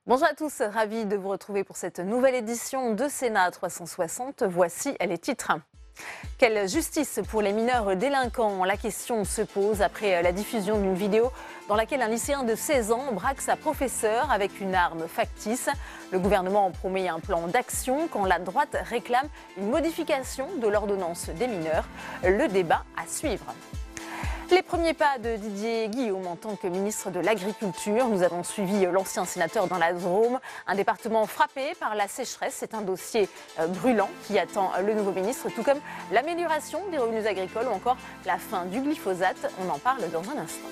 Bonjour à tous, ravi de vous retrouver pour cette nouvelle édition de Sénat 360. Voici les titres. Quelle justice pour les mineurs délinquants? La question se pose après la diffusion d'une vidéo dans laquelle un lycéen de 16 ans braque sa professeure avec une arme factice. Le gouvernement promet un plan d'action quand la droite réclame une modification de l'ordonnance des mineurs. Le débat à suivre. Les premiers pas de Didier Guillaume en tant que ministre de l'Agriculture. Nous avons suivi l'ancien sénateur dans la Drôme, un département frappé par la sécheresse. C'est un dossier brûlant qui attend le nouveau ministre, tout comme l'amélioration des revenus agricoles ou encore la fin du glyphosate. On en parle dans un instant.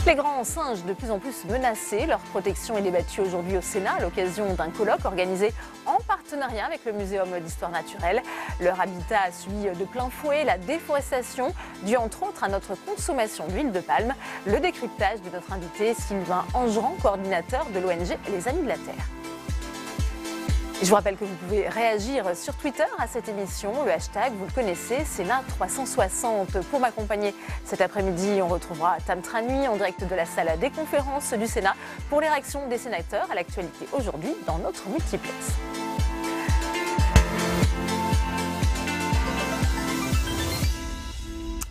Les grands singes de plus en plus menacés, leur protection est débattue aujourd'hui au Sénat à l'occasion d'un colloque organisé en partenariat avec le Muséum d'histoire naturelle. Leur habitat a subi de plein fouet la déforestation due entre autres à notre consommation d'huile de palme. Le décryptage de notre invité Sylvain Angerand, coordinateur de l'ONG Les Amis de la Terre. Je vous rappelle que vous pouvez réagir sur Twitter à cette émission. Le hashtag, vous le connaissez, Sénat 360. Pour m'accompagner cet après-midi, on retrouvera Tam Tranui en direct de la salle des conférences du Sénat pour les réactions des sénateurs à l'actualité aujourd'hui dans notre multiplex.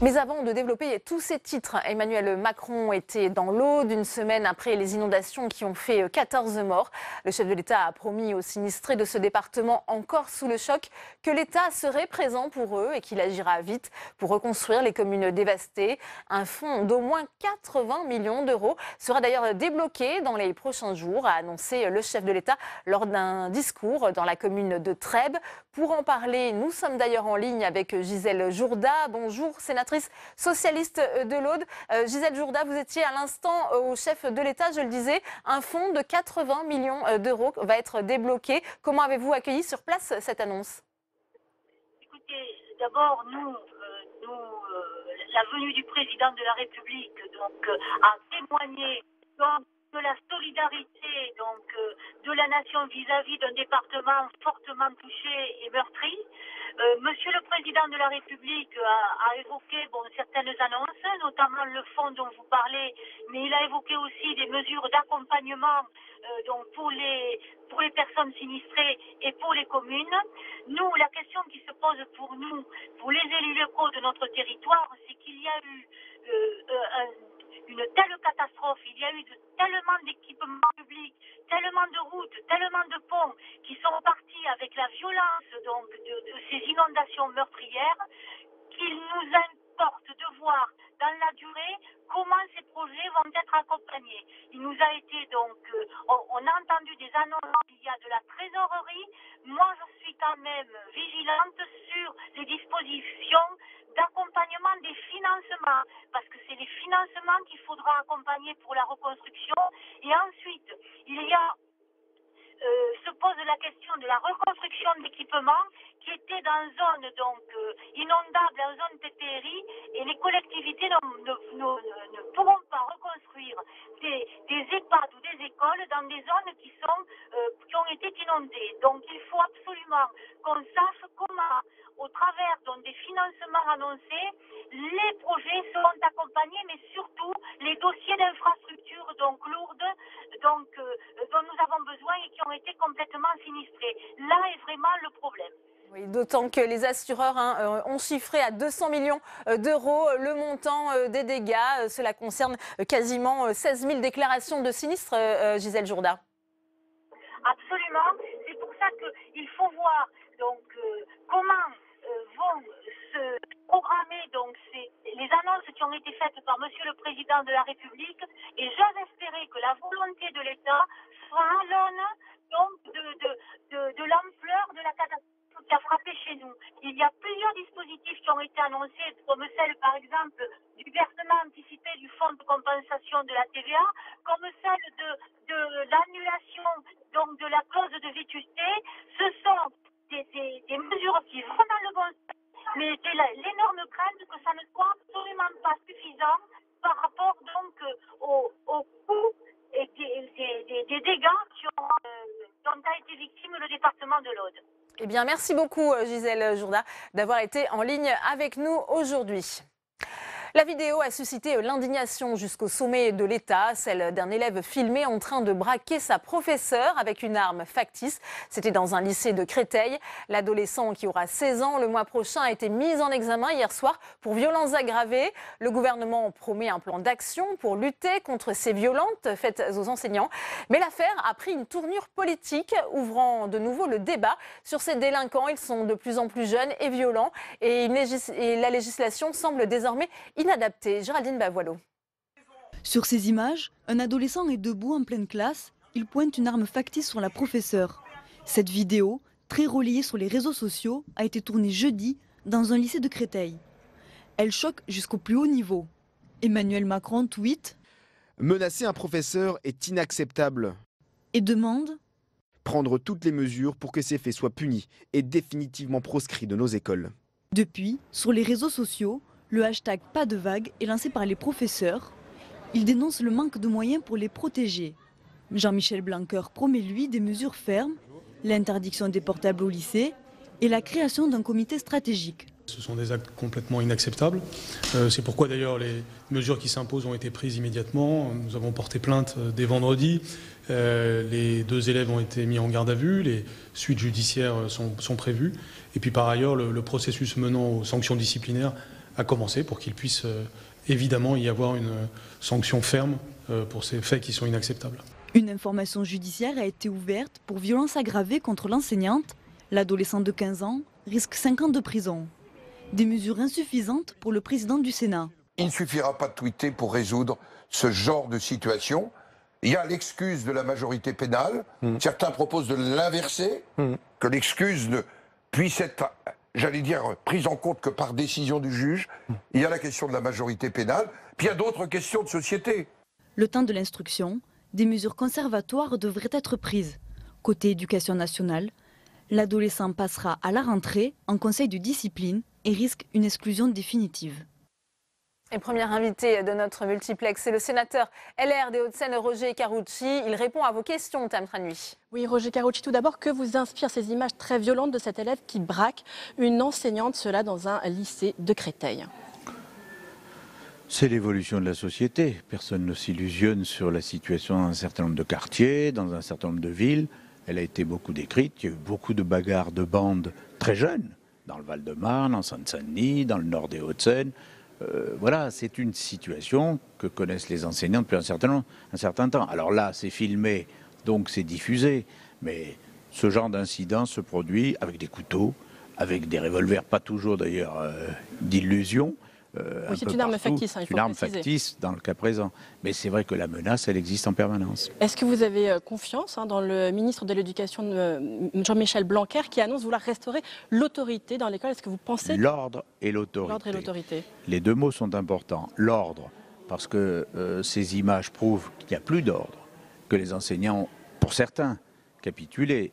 Mais avant de développer tous ces titres, Emmanuel Macron était dans l'Aude une semaine après les inondations qui ont fait 14 morts. Le chef de l'État a promis aux sinistrés de ce département encore sous le choc que l'État serait présent pour eux et qu'il agira vite pour reconstruire les communes dévastées. Un fonds d'au moins 80 millions d'euros sera d'ailleurs débloqué dans les prochains jours, a annoncé le chef de l'État lors d'un discours dans la commune de Trèbes. Pour en parler, nous sommes d'ailleurs en ligne avec Gisèle Jourda. Bonjour, sénatrice socialiste de l'Aude. Gisèle Jourda, vous étiez à l'instant au chef de l'État, je le disais. Un fonds de 80 millions d'euros va être débloqué. Comment avez-vous accueilli sur place cette annonce? Écoutez, d'abord, la venue du président de la République a témoigné de la solidarité de la nation vis-à-vis d'un département fortement touché et meurtri. Monsieur le Président de la République a évoqué certaines annonces, notamment le fonds dont vous parlez, mais il a évoqué aussi des mesures d'accompagnement pour les personnes sinistrées et pour les communes. Nous, la question qui se pose pour nous, pour les élus locaux de notre territoire, c'est qu'il y a eu une telle catastrophe, il y a eu tellement d'équipements publics, tellement de routes, tellement de ponts qui sont partis avec la violence de ces inondations meurtrières qu'il nous importe de voir dans la durée comment ces projets vont être accompagnés. Il nous a été on a entendu des annonces, il y a de la trésorerie. Moi, je suis quand même vigilante sur les dispositions d'accompagnement des financements, parce que c'est les financements qu'il faudra accompagner pour la reconstruction. Et ensuite, se pose la question de la reconstruction d'équipements qui étaient dans zone inondable, en zone PPRI, et les collectivités ne pourront pas reconstruire des EHPAD ou des écoles dans des zones qui ont été inondées. Donc il faut absolument qu'on sache comment, au travers des financements annoncés, les projets seront accompagnés, mais surtout les dossiers d'infrastructures lourdes dont nous avons besoin et qui ont été complètement sinistrés. Là est vraiment le problème. Oui, d'autant que les assureurs ont chiffré à 200 millions d'euros le montant des dégâts. Cela concerne quasiment 16 000 déclarations de sinistres, Gisèle Jourda. Absolument. C'est pour ça qu'il faut voir comment vont se programmer les annonces qui ont été faites par Monsieur le Président de la République, et j'ose espérer que la volonté de l'État sera à l'aune de l'ampleur de la catastrophe qui a frappé chez nous. Il y a plusieurs dispositifs qui ont été annoncés, comme celle par exemple du versement anticipé du fonds de compensation de la TVA, comme celle de l'annulation de la clause de vétusté. Ce sont des mesures qui vont dans le bon sens, mais j'ai l'énorme crainte que ça ne soit absolument pas suffisant par rapport au coût et des dégâts dont a été victime le département de l'Aude. Eh bien, merci beaucoup Gisèle Jourda d'avoir été en ligne avec nous aujourd'hui. La vidéo a suscité l'indignation jusqu'au sommet de l'État, celle d'un élève filmé en train de braquer sa professeure avec une arme factice. C'était dans un lycée de Créteil. L'adolescent, qui aura 16 ans le mois prochain, a été mis en examen hier soir pour violences aggravées. Le gouvernement promet un plan d'action pour lutter contre ces violences faites aux enseignants. Mais l'affaire a pris une tournure politique, ouvrant de nouveau le débat sur ces délinquants. Ils sont de plus en plus jeunes et violents et la législation semble désormais inadaptée. Géraldine Bavoileau. Sur ces images, un adolescent est debout en pleine classe. Il pointe une arme factice sur la professeure. Cette vidéo, très relayée sur les réseaux sociaux, a été tournée jeudi dans un lycée de Créteil. Elle choque jusqu'au plus haut niveau. Emmanuel Macron tweet « Menacer un professeur est inacceptable » et demande « Prendre toutes les mesures pour que ces faits soient punis et définitivement proscrits de nos écoles ». Depuis, sur les réseaux sociaux, le hashtag Pas de vague est lancé par les professeurs. Ils dénoncent le manque de moyens pour les protéger. Jean-Michel Blanquer promet lui des mesures fermes, l'interdiction des portables au lycée et la création d'un comité stratégique. Ce sont des actes complètement inacceptables. C'est pourquoi d'ailleurs les mesures qui s'imposent ont été prises immédiatement. Nous avons porté plainte dès vendredi. Les 2 élèves ont été mis en garde à vue. Les suites judiciaires sont prévues. Et puis par ailleurs, le processus menant aux sanctions disciplinaires a commencé pour qu'il puisse évidemment y avoir une sanction ferme pour ces faits qui sont inacceptables. Une information judiciaire a été ouverte pour violences aggravées contre l'enseignante. L'adolescente de 15 ans risque 5 ans de prison. Des mesures insuffisantes pour le président du Sénat. Il ne suffira pas de tweeter pour résoudre ce genre de situation. Il y a l'excuse de la majorité pénale. Certains proposent de l'inverser, que l'excuse ne puisse être, j'allais dire, prise en compte que par décision du juge. Il y a la question de la majorité pénale, puis il y a d'autres questions de société. Le temps de l'instruction, des mesures conservatoires devraient être prises. Côté éducation nationale, l'adolescent passera à la rentrée en conseil de discipline et risque une exclusion définitive. Et premier invité de notre multiplex, c'est le sénateur LR des Hauts-de-Seine, Roger Karoutchi. Il répond à vos questions, Tam Tranui. Oui, Roger Karoutchi, tout d'abord, que vous inspirent ces images très violentes de cet élève qui braque une enseignante, cela dans un lycée de Créteil? C'est l'évolution de la société. Personne ne s'illusionne sur la situation dans un certain nombre de quartiers, dans un certain nombre de villes. Elle a été beaucoup décrite. Il y a eu beaucoup de bagarres de bandes très jeunes, dans le Val-de-Marne, en Seine-Saint-Denis, dans le nord des Hauts-de-Seine. Voilà, c'est une situation que connaissent les enseignants depuis un certain temps. Alors là, c'est filmé, donc c'est diffusé. Mais ce genre d'incident se produit avec des couteaux, avec des revolvers, pas toujours d'ailleurs d'illusion. Oui, c'est une arme factice, il faut une arme préciser. factice dans le cas présent. Mais c'est vrai que la menace, elle existe en permanence. Est-ce que vous avez confiance dans le ministre de l'Éducation, Jean-Michel Blanquer, qui annonce vouloir restaurer l'autorité dans l'école? Est-ce que vous pensez L'ordre et l'autorité. L'ordre et l'autorité. Les 2 mots sont importants. L'ordre, parce que ces images prouvent qu'il n'y a plus d'ordre, que les enseignants, pour certains, capituler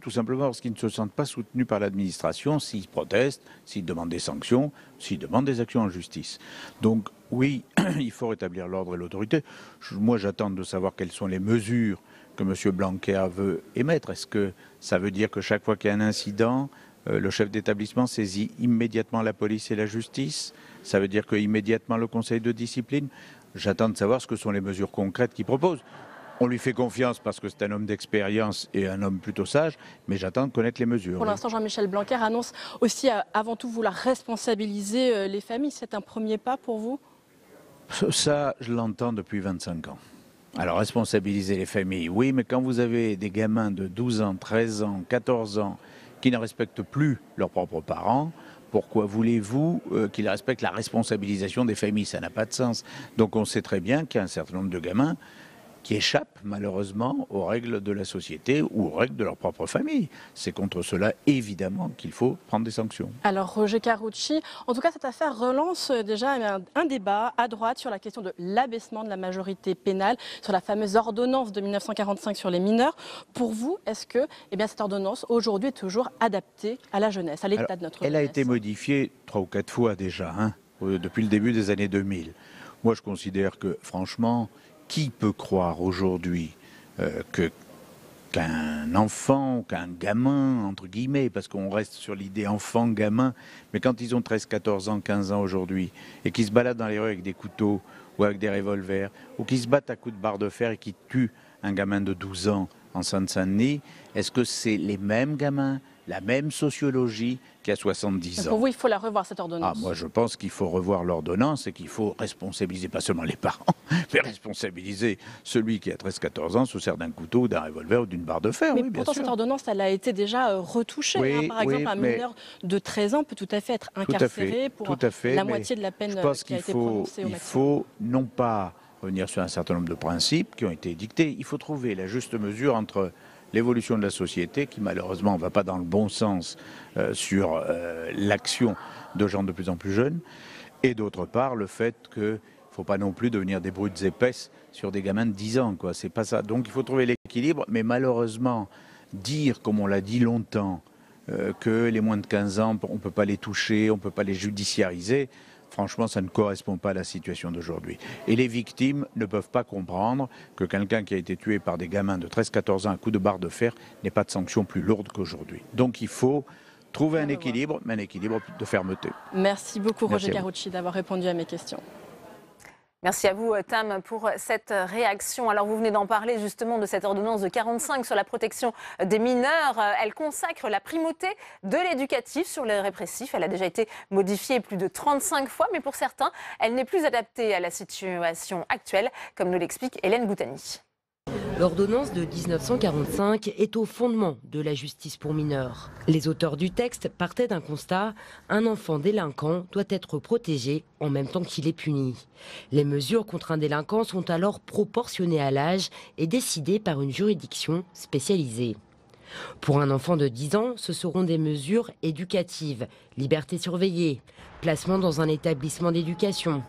tout simplement parce qu'ils ne se sentent pas soutenus par l'administration, s'ils protestent, s'ils demandent des sanctions, s'ils demandent des actions en justice. Donc oui, il faut rétablir l'ordre et l'autorité. Moi, j'attends de savoir quelles sont les mesures que M. Blanquer veut émettre. Est-ce que ça veut dire que chaque fois qu'il y a un incident, le chef d'établissement saisit immédiatement la police et la justice? Ça veut dire qu'immédiatement le conseil de discipline? J'attends de savoir ce que sont les mesures concrètes qu'il propose. On lui fait confiance parce que c'est un homme d'expérience et un homme plutôt sage, mais j'attends de connaître les mesures. Pour l'instant, Jean-Michel Blanquer annonce aussi avant tout vouloir responsabiliser les familles. C'est un premier pas pour vous? Ça, je l'entends depuis 25 ans. Alors, responsabiliser les familles, oui, mais quand vous avez des gamins de 12 ans, 13 ans, 14 ans qui ne respectent plus leurs propres parents, pourquoi voulez-vous qu'ils respectent la responsabilisation des familles? Ça n'a pas de sens. Donc on sait très bien qu'il y a un certain nombre de gamins qui échappent malheureusement aux règles de la société ou aux règles de leur propre famille. C'est contre cela, évidemment, qu'il faut prendre des sanctions. Alors, Roger Karoutchi, en tout cas, cette affaire relance déjà un débat à droite sur la question de l'abaissement de la majorité pénale, sur la fameuse ordonnance de 1945 sur les mineurs. Pour vous, est-ce que cette ordonnance, aujourd'hui, est toujours adaptée à la jeunesse, à l'état de notre jeunesse? Elle a été modifiée 3 ou 4 fois déjà, depuis le début des années 2000. Moi, je considère que, franchement, qui peut croire aujourd'hui que qu'un enfant, qu'un gamin, entre guillemets, parce qu'on reste sur l'idée enfant-gamin, mais quand ils ont 13, 14 ans, 15 ans aujourd'hui, et qu'ils se baladent dans les rues avec des couteaux ou avec des revolvers, ou qu'ils se battent à coups de barre de fer et qui tuent un gamin de 12 ans en Seine-Saint-Denis, est-ce que c'est les mêmes gamins, la même sociologie qu'à 70 ans? Pour vous, il faut la revoir, cette ordonnance. Moi, je pense qu'il faut revoir l'ordonnance et qu'il faut responsabiliser pas seulement les parents, mais responsabiliser celui qui a 13-14 ans se sert d'un couteau, d'un revolver ou d'une barre de fer. Mais oui, pourtant, bien sûr. cette ordonnance, elle a été déjà retouchée. Oui, Par exemple, un mineur de 13 ans peut tout à fait être incarcéré pour la moitié de la peine qui a été prononcée au maximum. Il faut non pas revenir sur un certain nombre de principes qui ont été dictés, il faut trouver la juste mesure entre l'évolution de la société, qui malheureusement ne va pas dans le bon sens sur l'action de gens de plus en plus jeunes, et d'autre part le fait qu'il ne faut pas non plus devenir des brutes épaisses sur des gamins de 10 ans, quoi. C'est pas ça. Donc il faut trouver l'équilibre, mais malheureusement, dire, comme on l'a dit longtemps, que les moins de 15 ans, on ne peut pas les toucher, on ne peut pas les judiciariser, franchement, ça ne correspond pas à la situation d'aujourd'hui. Et les victimes ne peuvent pas comprendre que quelqu'un qui a été tué par des gamins de 13-14 ans à coups de barre de fer n'ait pas de sanction plus lourde qu'aujourd'hui. Donc il faut trouver un équilibre, mais un équilibre de fermeté. Merci beaucoup, Merci Roger Carucci, d'avoir répondu à mes questions. Merci à vous, Tam, pour cette réaction. Alors, vous venez d'en parler justement de cette ordonnance de 45 sur la protection des mineurs. Elle consacre la primauté de l'éducatif sur le répressif. Elle a déjà été modifiée plus de 35 fois, mais pour certains, elle n'est plus adaptée à la situation actuelle, comme nous l'explique Hélène Goutani. L'ordonnance de 1945 est au fondement de la justice pour mineurs. Les auteurs du texte partaient d'un constat: un enfant délinquant doit être protégé en même temps qu'il est puni. Les mesures contre un délinquant sont alors proportionnées à l'âge et décidées par une juridiction spécialisée. Pour un enfant de 10 ans, ce seront des mesures éducatives, liberté surveillée, placement dans un établissement d'éducation.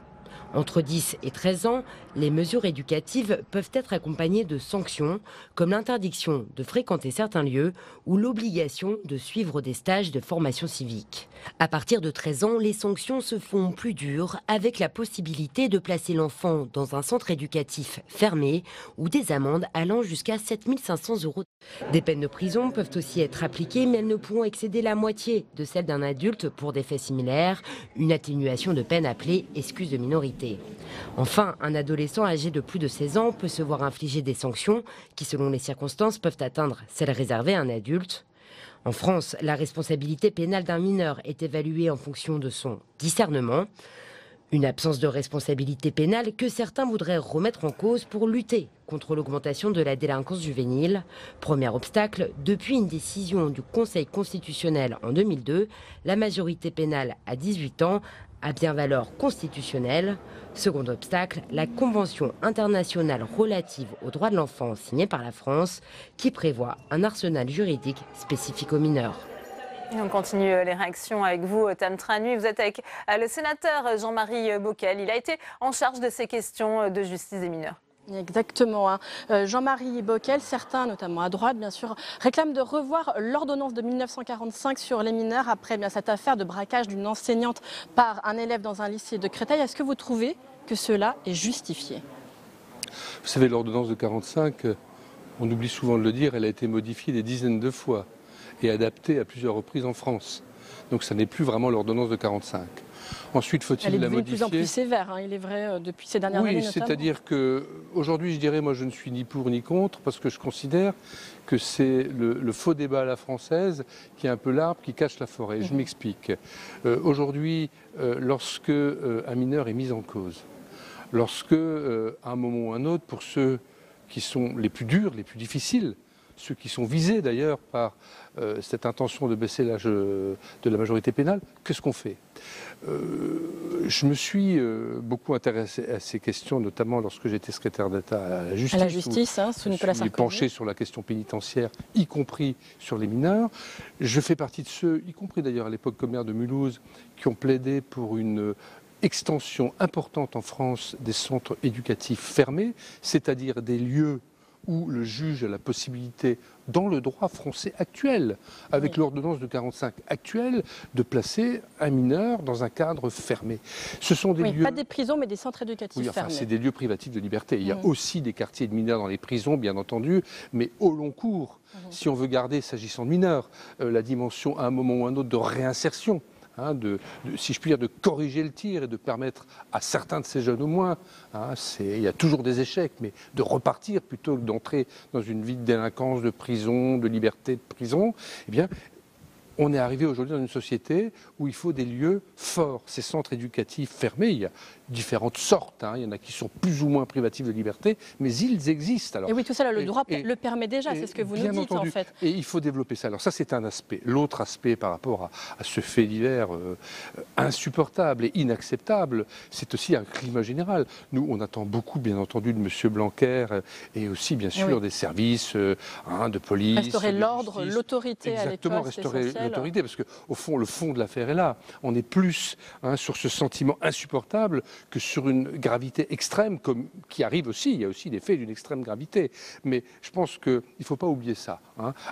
Entre 10 et 13 ans, les mesures éducatives peuvent être accompagnées de sanctions, comme l'interdiction de fréquenter certains lieux ou l'obligation de suivre des stages de formation civique. À partir de 13 ans, les sanctions se font plus dures, avec la possibilité de placer l'enfant dans un centre éducatif fermé ou des amendes allant jusqu'à 7 500 €. Des peines de prison peuvent aussi être appliquées, mais elles ne pourront excéder la moitié de celles d'un adulte pour des faits similaires, une atténuation de peine appelée excuse de minorité. Enfin, un adolescent âgé de plus de 16 ans peut se voir infliger des sanctions qui, selon les circonstances, peuvent atteindre celles réservées à un adulte. En France, la responsabilité pénale d'un mineur est évaluée en fonction de son discernement. Une absence de responsabilité pénale que certains voudraient remettre en cause pour lutter contre l'augmentation de la délinquance juvénile. Premier obstacle, depuis une décision du Conseil constitutionnel en 2002, la majorité pénale à 18 ans a bien valeur constitutionnelle. Second obstacle, la Convention internationale relative aux droits de l'enfant signée par la France, qui prévoit un arsenal juridique spécifique aux mineurs. Et on continue les réactions avec vous, Tam Tranui. Vous êtes avec le sénateur Jean-Marie Bockel. Il a été en charge de ces questions de justice des mineurs. Exactement. Jean-Marie Bockel, certains, notamment à droite bien sûr, réclament de revoir l'ordonnance de 1945 sur les mineurs après cette affaire de braquage d'une enseignante par un élève dans un lycée de Créteil. Est-ce que vous trouvez que cela est justifié? Vous savez, l'ordonnance de 45, on oublie souvent de le dire, elle a été modifiée des dizaines de fois et adaptée à plusieurs reprises en France. Donc ça n'est plus vraiment l'ordonnance de 45. Ensuite, faut-il la modifier? Elle est de plus en plus sévère, il est vrai, depuis ces dernières années. Oui, c'est-à-dire qu'aujourd'hui, je dirais, moi, je ne suis ni pour ni contre, parce que je considère que c'est le faux débat à la française qui est un peu l'arbre qui cache la forêt. Je m'explique. Aujourd'hui, lorsque un mineur est mis en cause, lorsque, à un moment ou un autre, pour ceux qui sont les plus durs, les plus difficiles, ceux qui sont visés d'ailleurs par cette intention de baisser l'âge de la majorité pénale, qu'est-ce qu'on fait? Je me suis beaucoup intéressé à ces questions, notamment lorsque j'étais secrétaire d'État à la justice. À la justice, sous Nicolas Sarkozy. Je me suis penché sur la question pénitentiaire, y compris sur les mineurs. Je fais partie de ceux, y compris d'ailleurs à l'époque comme maire de Mulhouse, qui ont plaidé pour une extension importante en France des centres éducatifs fermés, c'est-à-dire des lieux où le juge a la possibilité, dans le droit français actuel, avec l'ordonnance de 45 actuelle, de placer un mineur dans un cadre fermé. Ce sont des lieux... pas des prisons, mais des centres éducatifs fermés. C'est des lieux privatifs de liberté. Il y a aussi des quartiers de mineurs dans les prisons, bien entendu, mais au long cours, si on veut garder, s'agissant de mineurs, la dimension à un moment ou à un autre de réinsertion, si je puis dire, de corriger le tir et de permettre à certains de ces jeunes au moins, il y a toujours des échecs, mais de repartir plutôt que d'entrer dans une vie de délinquance, de prison, de liberté de prison, eh bien, on est arrivé aujourd'hui dans une société où il faut des lieux forts. Ces centres éducatifs fermés, il y a différentes sortes. Il y en a qui sont plus ou moins privatifs de liberté, mais ils existent. Alors, et oui, tout ça, le droit le permet déjà, c'est ce que vous nous dites en fait. Et il faut développer ça. Alors ça, c'est un aspect. L'autre aspect par rapport à ce fait divers insupportable et inacceptable, c'est aussi un climat général. Nous, on attend beaucoup, bien entendu, de M. Blanquer et aussi, bien sûr, des services de police. Restaurer l'ordre, l'autorité à l'école, c'est essentiel. L'autorité, parce qu'au fond, le fond de l'affaire est là. On est plus sur ce sentiment insupportable que sur une gravité extrême, qui arrive aussi. Il y a aussi des faits d'une extrême gravité. Mais je pense qu'il ne faut pas oublier ça.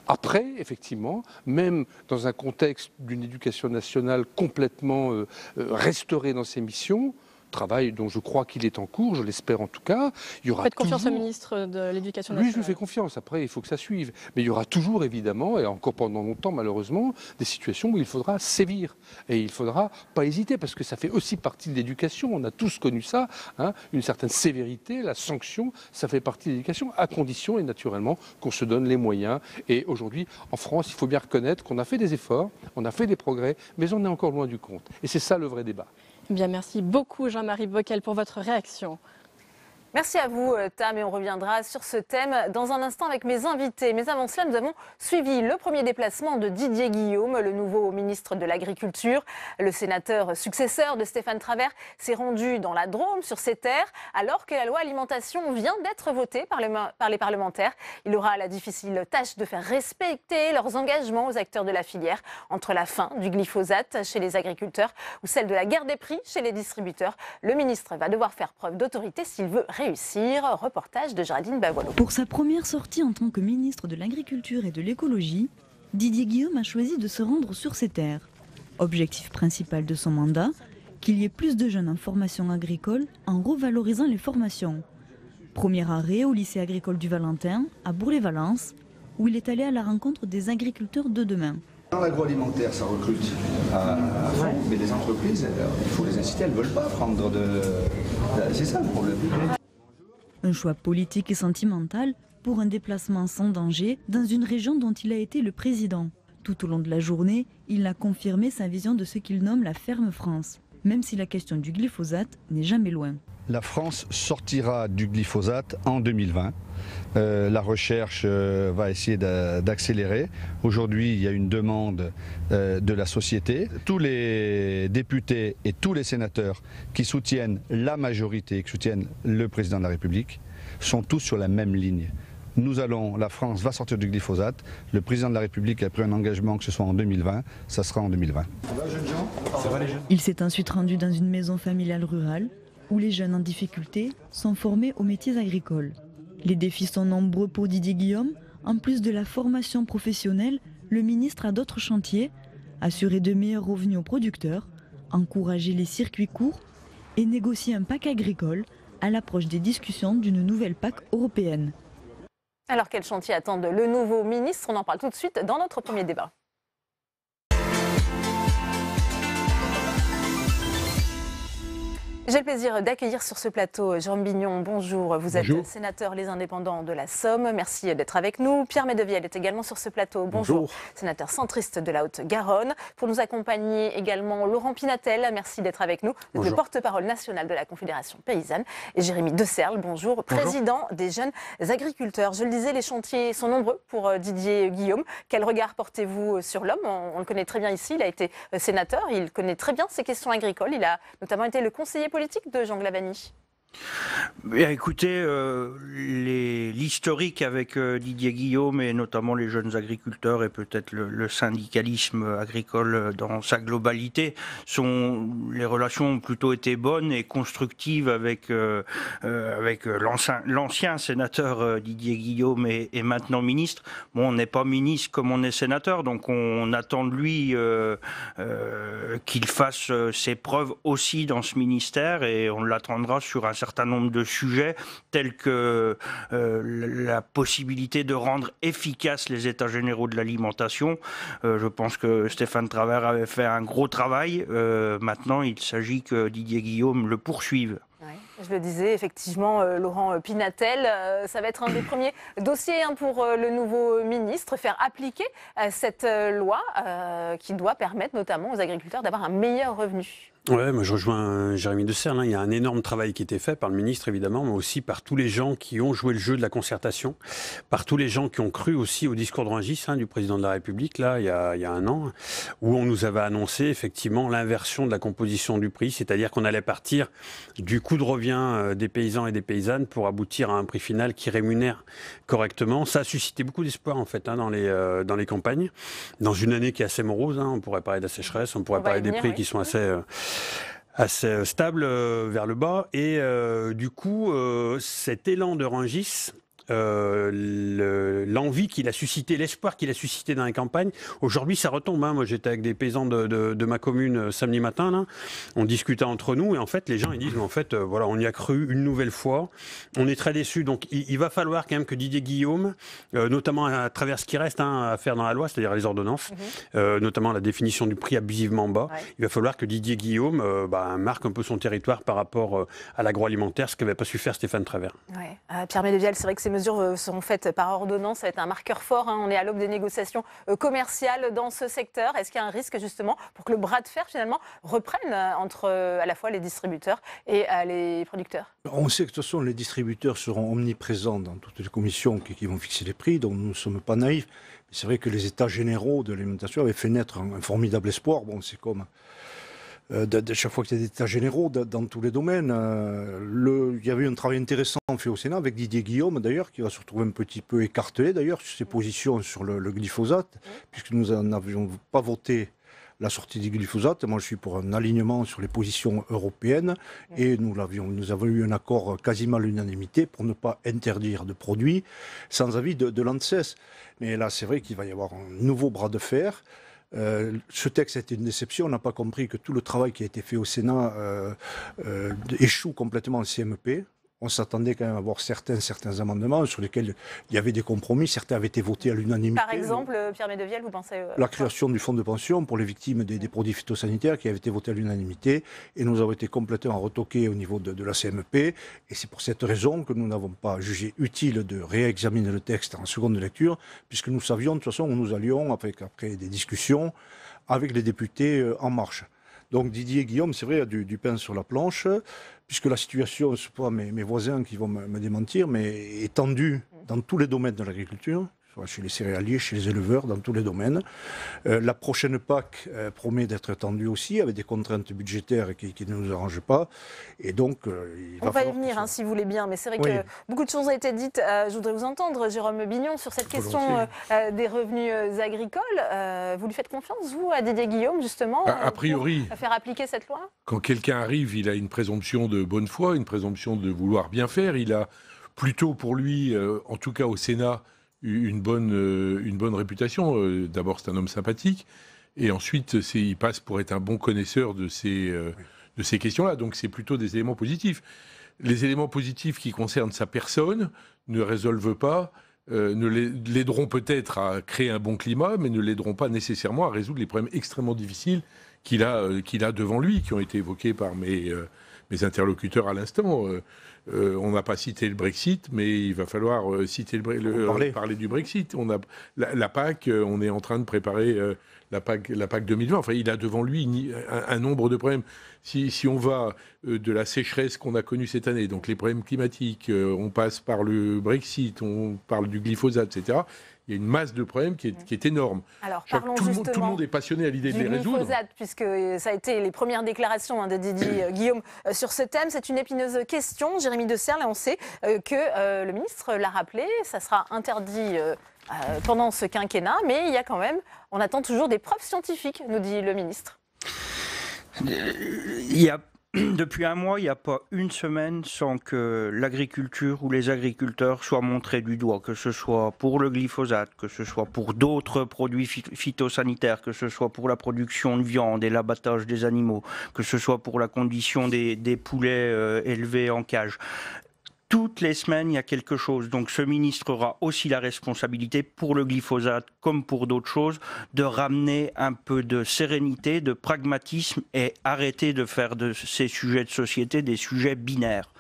Après, effectivement, même dans un contexte d'une éducation nationale complètement restaurée dans ses missions, travail dont je crois qu'il est en cours, je l'espère en tout cas. Il y aura Faites confiance au ministre de l'Éducation nationale. Lui, je lui fais confiance. Après, il faut que ça suive. Mais il y aura toujours, évidemment, et encore pendant longtemps, malheureusement, des situations où il faudra sévir. Et il ne faudra pas hésiter, parce que ça fait aussi partie de l'éducation. On a tous connu ça, une certaine sévérité, la sanction, ça fait partie de l'éducation, à condition, et naturellement, qu'on se donne les moyens. Et aujourd'hui, en France, il faut bien reconnaître qu'on a fait des efforts, on a fait des progrès, mais on est encore loin du compte. Et c'est ça le vrai débat. Bien, merci beaucoup Jean-Marie Bockel pour votre réaction. Merci à vous, Tam, et on reviendra sur ce thème dans un instant avec mes invités. Mais avant cela, nous avons suivi le premier déplacement de Didier Guillaume, le nouveau ministre de l'Agriculture. Le sénateur successeur de Stéphane Travert s'est rendu dans la Drôme, sur ses terres, alors que la loi alimentation vient d'être votée par les parlementaires. Il aura la difficile tâche de faire respecter leurs engagements aux acteurs de la filière, entre la fin du glyphosate chez les agriculteurs ou celle de la guerre des prix chez les distributeurs. Le ministre va devoir faire preuve d'autorité s'il veut réussir. Reportage de Géraldine Bavoilo. Pour sa première sortie en tant que ministre de l'Agriculture et de l'Écologie, Didier Guillaume a choisi de se rendre sur ses terres. Objectif principal de son mandat, qu'il y ait plus de jeunes en formation agricole en revalorisant les formations. Premier arrêt au lycée agricole du Valentin, à Bourg-les-Valences, où il est allé à la rencontre des agriculteurs de demain. Dans l'agroalimentaire, ça recrute à fond, mais les entreprises, il faut les inciter, elles ne veulent pas prendre c'est ça le problème. Un choix politique et sentimental pour un déplacement sans danger dans une région dont il a été le président. Tout au long de la journée, il a confirmé sa vision de ce qu'il nomme la ferme France, même si la question du glyphosate n'est jamais loin. La France sortira du glyphosate en 2020. La recherche va essayer d'accélérer. Aujourd'hui, il y a une demande de la société. Tous les députés et tous les sénateurs qui soutiennent la majorité, qui soutiennent le président de la République, sont tous sur la même ligne. La France va sortir du glyphosate. Le président de la République a pris un engagement que ce soit en 2020, ça sera en 2020. Ça va, jeunes gens ? Ça va, les jeunes ? Il s'est ensuite rendu dans une maison familiale rurale où les jeunes en difficulté sont formés aux métiers agricoles. Les défis sont nombreux pour Didier Guillaume. En plus de la formation professionnelle, le ministre a d'autres chantiers, assurer de meilleurs revenus aux producteurs, encourager les circuits courts et négocier un PAC agricole à l'approche des discussions d'une nouvelle PAC européenne. Alors quel chantier attendent le nouveau ministre? On en parle tout de suite dans notre premier débat. J'ai le plaisir d'accueillir sur ce plateau Jérôme Bignon. Bonjour, vous êtes sénateur Les Indépendants de la Somme. Merci d'être avec nous. Pierre Médevielle est également sur ce plateau. Bonjour, sénateur centriste de la Haute-Garonne. Pour nous accompagner également Laurent Pinatel. Merci d'être avec nous. Vous êtes le porte-parole national de la Confédération paysanne. Et Jérémy Deserle, bonjour, président des jeunes agriculteurs. Je le disais, les chantiers sont nombreux pour Didier Guillaume. Quel regard portez-vous sur l'homme? On le connaît très bien ici. Il a été sénateur. Il connaît très bien ces questions agricoles. Il a notamment été le conseiller politique de Jean Glavany. Bien, écoutez, l'historique avec Didier Guillaume et notamment les jeunes agriculteurs et peut-être le syndicalisme agricole dans sa globalité, les relations ont plutôt été bonnes et constructives avec l'ancien sénateur Didier Guillaume et maintenant ministre. Bon, on n'est pas ministre comme on est sénateur, donc on attend de lui qu'il fasse ses preuves aussi dans ce ministère et on l'attendra sur un certain nombre de sujets tels que la possibilité de rendre efficaces les états généraux de l'alimentation. Je pense que Stéphane Travert avait fait un gros travail. Maintenant, il s'agit que Didier Guillaume le poursuive. Ouais, je le disais, effectivement, Laurent Pinatel, ça va être un des premiers dossiers pour le nouveau ministre, faire appliquer cette loi qui doit permettre notamment aux agriculteurs d'avoir un meilleur revenu. Ouais, moi je rejoins Jérémy De Serre. Il y a un énorme travail qui a été fait par le ministre évidemment, mais aussi par tous les gens qui ont joué le jeu de la concertation, par tous les gens qui ont cru aussi au discours de Rungis du président de la République là il y a un an, où on nous avait annoncé effectivement l'inversion de la composition du prix, c'est-à-dire qu'on allait partir du coût de revient des paysans et des paysannes pour aboutir à un prix final qui rémunère correctement. Ça a suscité beaucoup d'espoir en fait dans les campagnes, dans une année qui est assez morose. On pourrait parler de la sécheresse, on pourrait parler des prix qui sont assez stable vers le bas. Et du coup, cet élan de Rungis, l'envie qu'il a suscité, l'espoir qu'il a suscité dans la campagne, aujourd'hui ça retombe. Moi j'étais avec des paysans de ma commune samedi matin, là. On discutait entre nous et en fait les gens ils disent en fait voilà, on y a cru une nouvelle fois, on est très déçus. Donc il va falloir quand même que Didier Guillaume, notamment à travers ce qui reste à faire dans la loi, c'est-à-dire les ordonnances, notamment la définition du prix abusivement bas, il va falloir que Didier Guillaume marque un peu son territoire par rapport à l'agroalimentaire, ce qu'avait pas su faire Stéphane Travert. Ouais. Pierre Médevielle, c'est vrai que ces mesures seront faites par ordonnance, ça va être un marqueur fort. On est à l'aube des négociations commerciales dans ce secteur. Est-ce qu'il y a un risque justement pour que le bras de fer finalement reprenne entre à la fois les distributeurs et les producteurs? On sait que de toute façon les distributeurs seront omniprésents dans toutes les commissions qui vont fixer les prix, donc nous ne sommes pas naïfs. C'est vrai que les états généraux de l'alimentation avaient fait naître un formidable espoir. Bon, c'est comme chaque fois qu'il y a des états généraux dans tous les domaines. Il y avait un travail intéressant fait au Sénat avec Didier Guillaume d'ailleurs, qui va se retrouver un petit peu écartelé d'ailleurs sur ses positions sur le glyphosate, puisque nous n'avions pas voté la sortie du glyphosate. Moi je suis pour un alignement sur les positions européennes et nous avons eu un accord quasiment à l'unanimité pour ne pas interdire de produits sans avis de l'ANSES. Mais là c'est vrai qu'il va y avoir un nouveau bras de fer. Ce texte a été une déception. On n'a pas compris que tout le travail qui a été fait au Sénat échoue complètement en CMP. On s'attendait quand même à avoir certains amendements sur lesquels il y avait des compromis. Certains avaient été votés à l'unanimité. Par exemple, Pierre Médevielle, vous pensez la création du fonds de pension pour les victimes des produits phytosanitaires qui avait été voté à l'unanimité. Et nous avons été complètement retoqués au niveau de la CMP. Et c'est pour cette raison que nous n'avons pas jugé utile de réexaminer le texte en seconde lecture, puisque nous savions de toute façon où nous allions après des discussions avec les députés En Marche. Donc Didier Guillaume, c'est vrai, a du pain sur la planche, puisque la situation, ce sont pas mes voisins qui vont me démentir, mais est tendue dans tous les domaines de l'agriculture, soit chez les céréaliers, chez les éleveurs, dans tous les domaines. La prochaine PAC promet d'être tendue aussi, avec des contraintes budgétaires qui ne nous arrangent pas. Et donc, on va y venir, si vous voulez bien, mais c'est vrai que beaucoup de choses ont été dites. Je voudrais vous entendre, Jérôme Bignon, sur cette question des revenus agricoles. Vous lui faites confiance, vous, à Didier Guillaume, justement, a priori, pour faire appliquer cette loi? Quand quelqu'un arrive, il a une présomption de bonne foi, une présomption de vouloir bien faire. Il a plutôt pour lui, en tout cas au Sénat, une bonne réputation. D'abord, c'est un homme sympathique, et ensuite, il passe pour être un bon connaisseur de ces questions-là. Donc, c'est plutôt des éléments positifs. Les éléments positifs qui concernent sa personne ne résolvent pas, ne l'aideront peut-être à créer un bon climat, mais ne l'aideront pas nécessairement à résoudre les problèmes extrêmement difficiles qu'il a devant lui, qui ont été évoqués par mes interlocuteurs à l'instant. On n'a pas cité le Brexit, mais il va falloir parler du Brexit. La PAC, on est en train de préparer la PAC 2020. Enfin, il a devant lui un nombre de problèmes. Si on va de la sécheresse qu'on a connue cette année, donc les problèmes climatiques, on passe par le Brexit, on parle du glyphosate, etc., il il y a une masse de problèmes qui est énorme. Alors, Je crois que tout le monde est passionné à l'idée de les résoudre. Glyphosate, puisque ça a été les premières déclarations de Didier Guillaume sur ce thème. C'est une épineuse question. Jérémy De Serle, on sait que le ministre l'a rappelé, ça sera interdit pendant ce quinquennat, mais il y a quand même, on attend toujours des preuves scientifiques, nous dit le ministre. Depuis un mois, il n'y a pas une semaine sans que l'agriculture ou les agriculteurs soient montrés du doigt, que ce soit pour le glyphosate, que ce soit pour d'autres produits phytosanitaires, que ce soit pour la production de viande et l'abattage des animaux, que ce soit pour la condition des poulets élevés en cage. Toutes les semaines, il y a quelque chose. Donc ce ministre aura aussi la responsabilité, pour le glyphosate comme pour d'autres choses, de ramener un peu de sérénité, de pragmatisme et arrêter de faire de ces sujets de société des sujets binaires.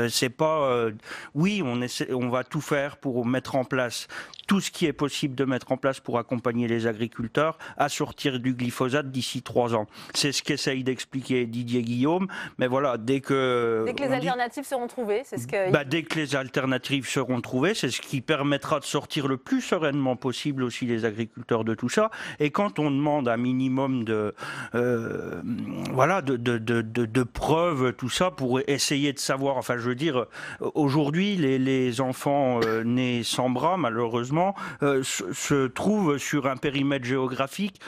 C'est pas... oui, on va tout faire pour mettre en place tout ce qui est possible de mettre en place pour accompagner les agriculteurs à sortir du glyphosate d'ici 3 ans. C'est ce qu'essaye d'expliquer Didier Guillaume. Mais voilà, dès que les alternatives seront trouvées, c'est ce que... dès que les alternatives seront trouvées, c'est ce qui permettra de sortir le plus sereinement possible aussi les agriculteurs de tout ça. Et quand on demande un minimum de preuves, tout ça, pour essayer de savoir, enfin je veux dire, aujourd'hui les enfants nés sans bras, malheureusement, se trouvent sur un périmètre géographique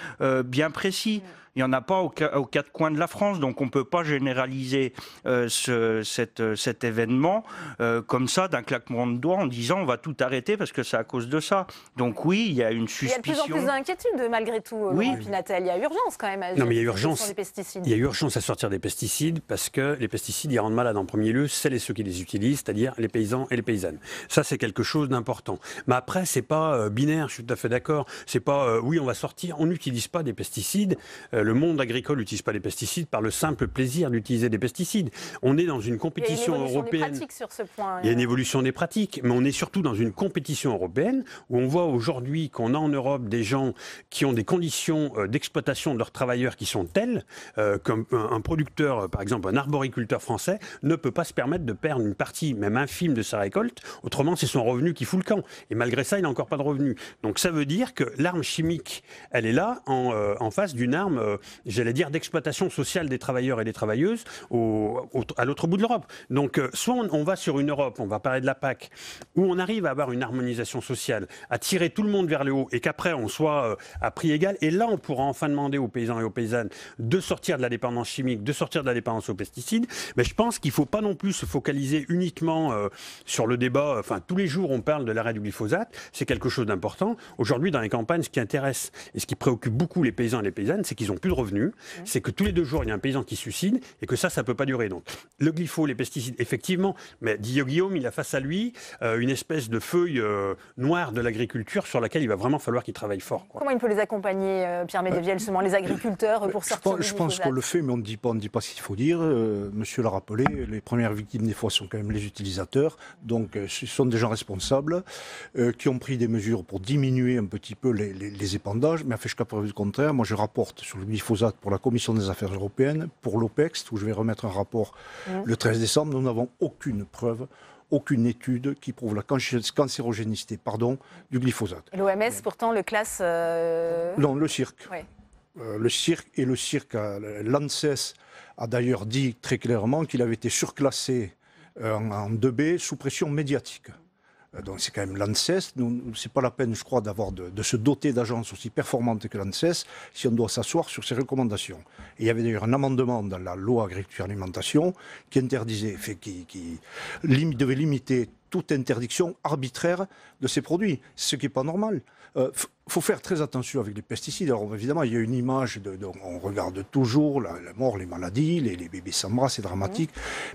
bien précis. Il n'y en a pas aux 4 coins de la France, donc on ne peut pas généraliser cet événement comme ça, d'un claquement de doigts, en disant on va tout arrêter parce que c'est à cause de ça. Donc oui, il y a une suspicion. Il y a de plus en plus d'inquiétudes malgré tout, Laurent Pinatel. Il y a urgence quand même à non, mais il y a urgence. des pesticides. Il y a urgence à sortir des pesticides parce que les pesticides, ils rendent malades en premier lieu, celles et ceux qui les utilisent, c'est-à-dire les paysans et les paysannes. Ça, c'est quelque chose d'important. Mais après, c'est pas binaire, je suis tout à fait d'accord. C'est pas oui, on va sortir, on n'utilise pas des pesticides. Le monde agricole n'utilise pas les pesticides par le simple plaisir d'utiliser des pesticides. On est dans une compétition européenne. Des pratiques sur ce point. Il y a une évolution des pratiques, mais on est surtout dans une compétition européenne où on voit aujourd'hui qu'on a en Europe des gens qui ont des conditions d'exploitation de leurs travailleurs qui sont telles, comme un producteur, par exemple un arboriculteur français, ne peut pas se permettre de perdre une partie, même infime, de sa récolte. Autrement, c'est son revenu qui fout le camp. Et malgré ça, il n'a encore pas de revenu. Donc ça veut dire que l'arme chimique, elle est là en face d'une arme, j'allais dire, d'exploitation sociale des travailleurs et des travailleuses à l'autre bout de l'Europe. Donc, soit on va sur une Europe, on va parler de la PAC, où on arrive à avoir une harmonisation sociale, à tirer tout le monde vers le haut et qu'après on soit à prix égal. Et là, on pourra enfin demander aux paysans et aux paysannes de sortir de la dépendance chimique, de sortir de la dépendance aux pesticides. Mais je pense qu'il ne faut pas non plus se focaliser uniquement sur le débat. Enfin, tous les jours, on parle de l'arrêt du glyphosate. C'est quelque chose d'important. Aujourd'hui, dans les campagnes, ce qui intéresse et ce qui préoccupe beaucoup les paysans et les paysannes, c'est qu'ils n'ont plus de revenus. C'est que tous les 2 jours, il y a un paysan qui se suicide et que ça ne peut pas durer. Donc, le glypho, les pesticides, effectivement, mais Didier Guillaume, il a face à lui une espèce de feuille noire de l'agriculture sur laquelle il va vraiment falloir qu'il travaille fort. Comment il peut les accompagner, Pierre Médevielle, justement, les agriculteurs, pour sortir du Je pense qu'on le fait, mais on ne dit pas ce qu'il faut dire. Monsieur l'a rappelé, les premières victimes, des fois, sont quand même les utilisateurs. Donc, ce sont des gens responsables qui ont pris des mesures pour diminuer un petit peu les épandages, mais jusqu'à preuve du contraire. Moi, je rapporte sur le glyphosate pour la Commission des Affaires européennes, pour l'OPEX, où je vais remettre un rapport le 13 décembre. Nous n'avons aucune preuve, aucune étude qui prouve la cancérogénicité du glyphosate. L'OMS, pourtant, le classe... Non, le cirque. Ouais. Le cirque, l'ANSES a d'ailleurs dit très clairement qu'il avait été surclassé en 2B sous pression médiatique. Donc c'est quand même l'ANSES. C'est pas la peine, je crois, de se doter d'agences aussi performantes que l'ANSES si on doit s'asseoir sur ces recommandations. Et il y avait d'ailleurs un amendement dans la loi agriculture-alimentation qui interdisait, qui devait limiter toute interdiction arbitraire de ces produits, ce qui n'est pas normal. Faut faire très attention avec les pesticides. Alors évidemment, il y a une image, on regarde toujours la mort, les maladies, les bébés sans bras, c'est dramatique.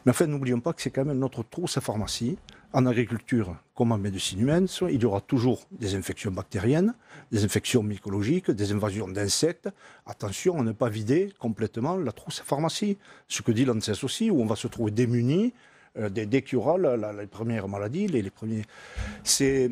Mais enfin, n'oublions pas que c'est quand même notre trousse à pharmacie. En agriculture comme en médecine humaine, il y aura toujours des infections bactériennes, des infections mycologiques, des invasions d'insectes. Attention à ne pas vider complètement la trousse à pharmacie. Ce que dit l'ANSES aussi, où on va se trouver démunis dès qu'il y aura les premières maladies, les premiers... C'est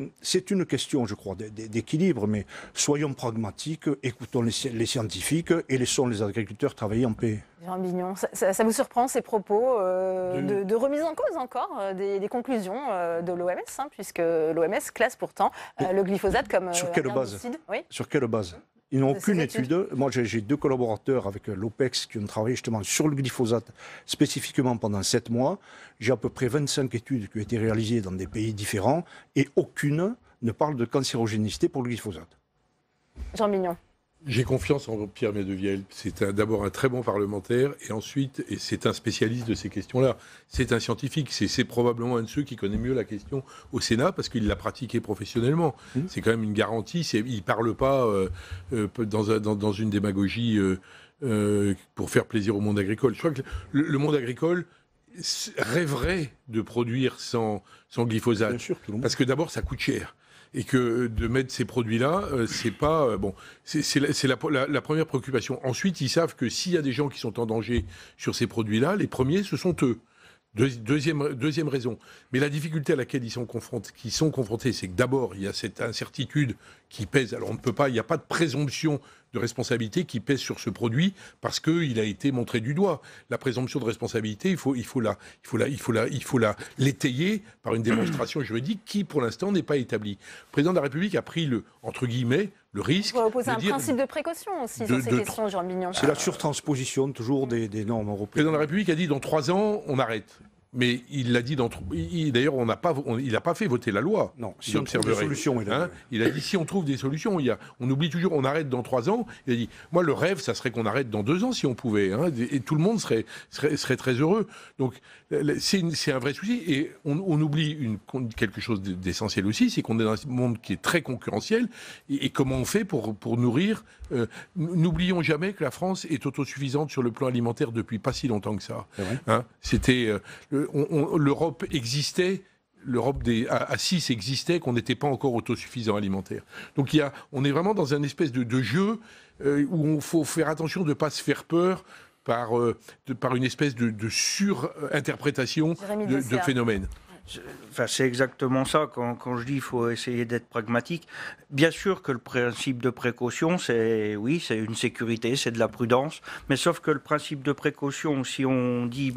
une question, je crois, d'équilibre, mais soyons pragmatiques, écoutons les scientifiques et laissons les agriculteurs travailler en paix. Jean Bignon, ça vous surprend ces propos de remise en cause encore des conclusions de l'OMS, hein, puisque l'OMS classe pourtant le glyphosate comme sur quelle herbicide. Base Sur quelle base? Ils n'ont aucune étude. Moi, j'ai 2 collaborateurs avec l'OPEX qui ont travaillé justement sur le glyphosate spécifiquement pendant 7 mois. J'ai à peu près 25 études qui ont été réalisées dans des pays différents et aucune ne parle de cancérogénicité pour le glyphosate. Jean Bignon. J'ai confiance en Pierre Médevielle. C'est d'abord un très bon parlementaire et ensuite, et c'est un spécialiste de ces questions-là. C'est un scientifique. C'est probablement un de ceux qui connaît mieux la question au Sénat parce qu'il l'a pratiquée professionnellement. C'est quand même une garantie. Il ne parle pas dans une démagogie pour faire plaisir au monde agricole. Je crois que le monde agricole rêverait de produire sans glyphosate. Bien sûr, tout le monde. Parce que d'abord, ça coûte cher. Et que de mettre ces produits-là, c'est pas bon. C'est la première préoccupation. Ensuite, ils savent que s'il y a des gens qui sont en danger sur ces produits-là, les premiers, ce sont eux. Deuxième raison. Mais la difficulté à laquelle ils sont confrontés, c'est que d'abord, il y a cette incertitude qui pèse. Alors, on ne peut pas, il n'y a pas de présomption de responsabilité qui pèse sur ce produit parce qu'il a été montré du doigt. La présomption de responsabilité, il faut l'étayer par une démonstration juridique qui, pour l'instant, n'est pas établie. Le président de la République a pris entre guillemets, le risque. On va opposer un principe de précaution aussi sur ces questions, Jean Bignon. C'est la surtransposition toujours des normes européennes. Le président de la République a dit dans 3 ans, on arrête. Mais il l'a dit d'ailleurs, il n'a pas fait voter la loi. Non, si on trouve des solutions. Il a dit si on trouve des solutions. On oublie toujours, on arrête dans 3 ans. Il a dit, moi le rêve, ça serait qu'on arrête dans 2 ans si on pouvait. Hein, et tout le monde serait très heureux. Donc c'est un vrai souci. Et on oublie quelque chose d'essentiel aussi, c'est qu'on est dans un monde qui est très concurrentiel. Et comment on fait pour nourrir n'oublions jamais que la France est autosuffisante sur le plan alimentaire depuis pas si longtemps que ça. Hein, c'était... l'Europe existait, l'Europe à 6 existait, qu'on n'était pas encore autosuffisant alimentaire. Donc on est vraiment dans un espèce de jeu où il faut faire attention de ne pas se faire peur par une espèce de surinterprétation de phénomènes. Enfin, c'est exactement ça. Quand je dis qu'il faut essayer d'être pragmatique, bien sûr que le principe de précaution, c'est une sécurité, c'est de la prudence, mais sauf que le principe de précaution, si on dit...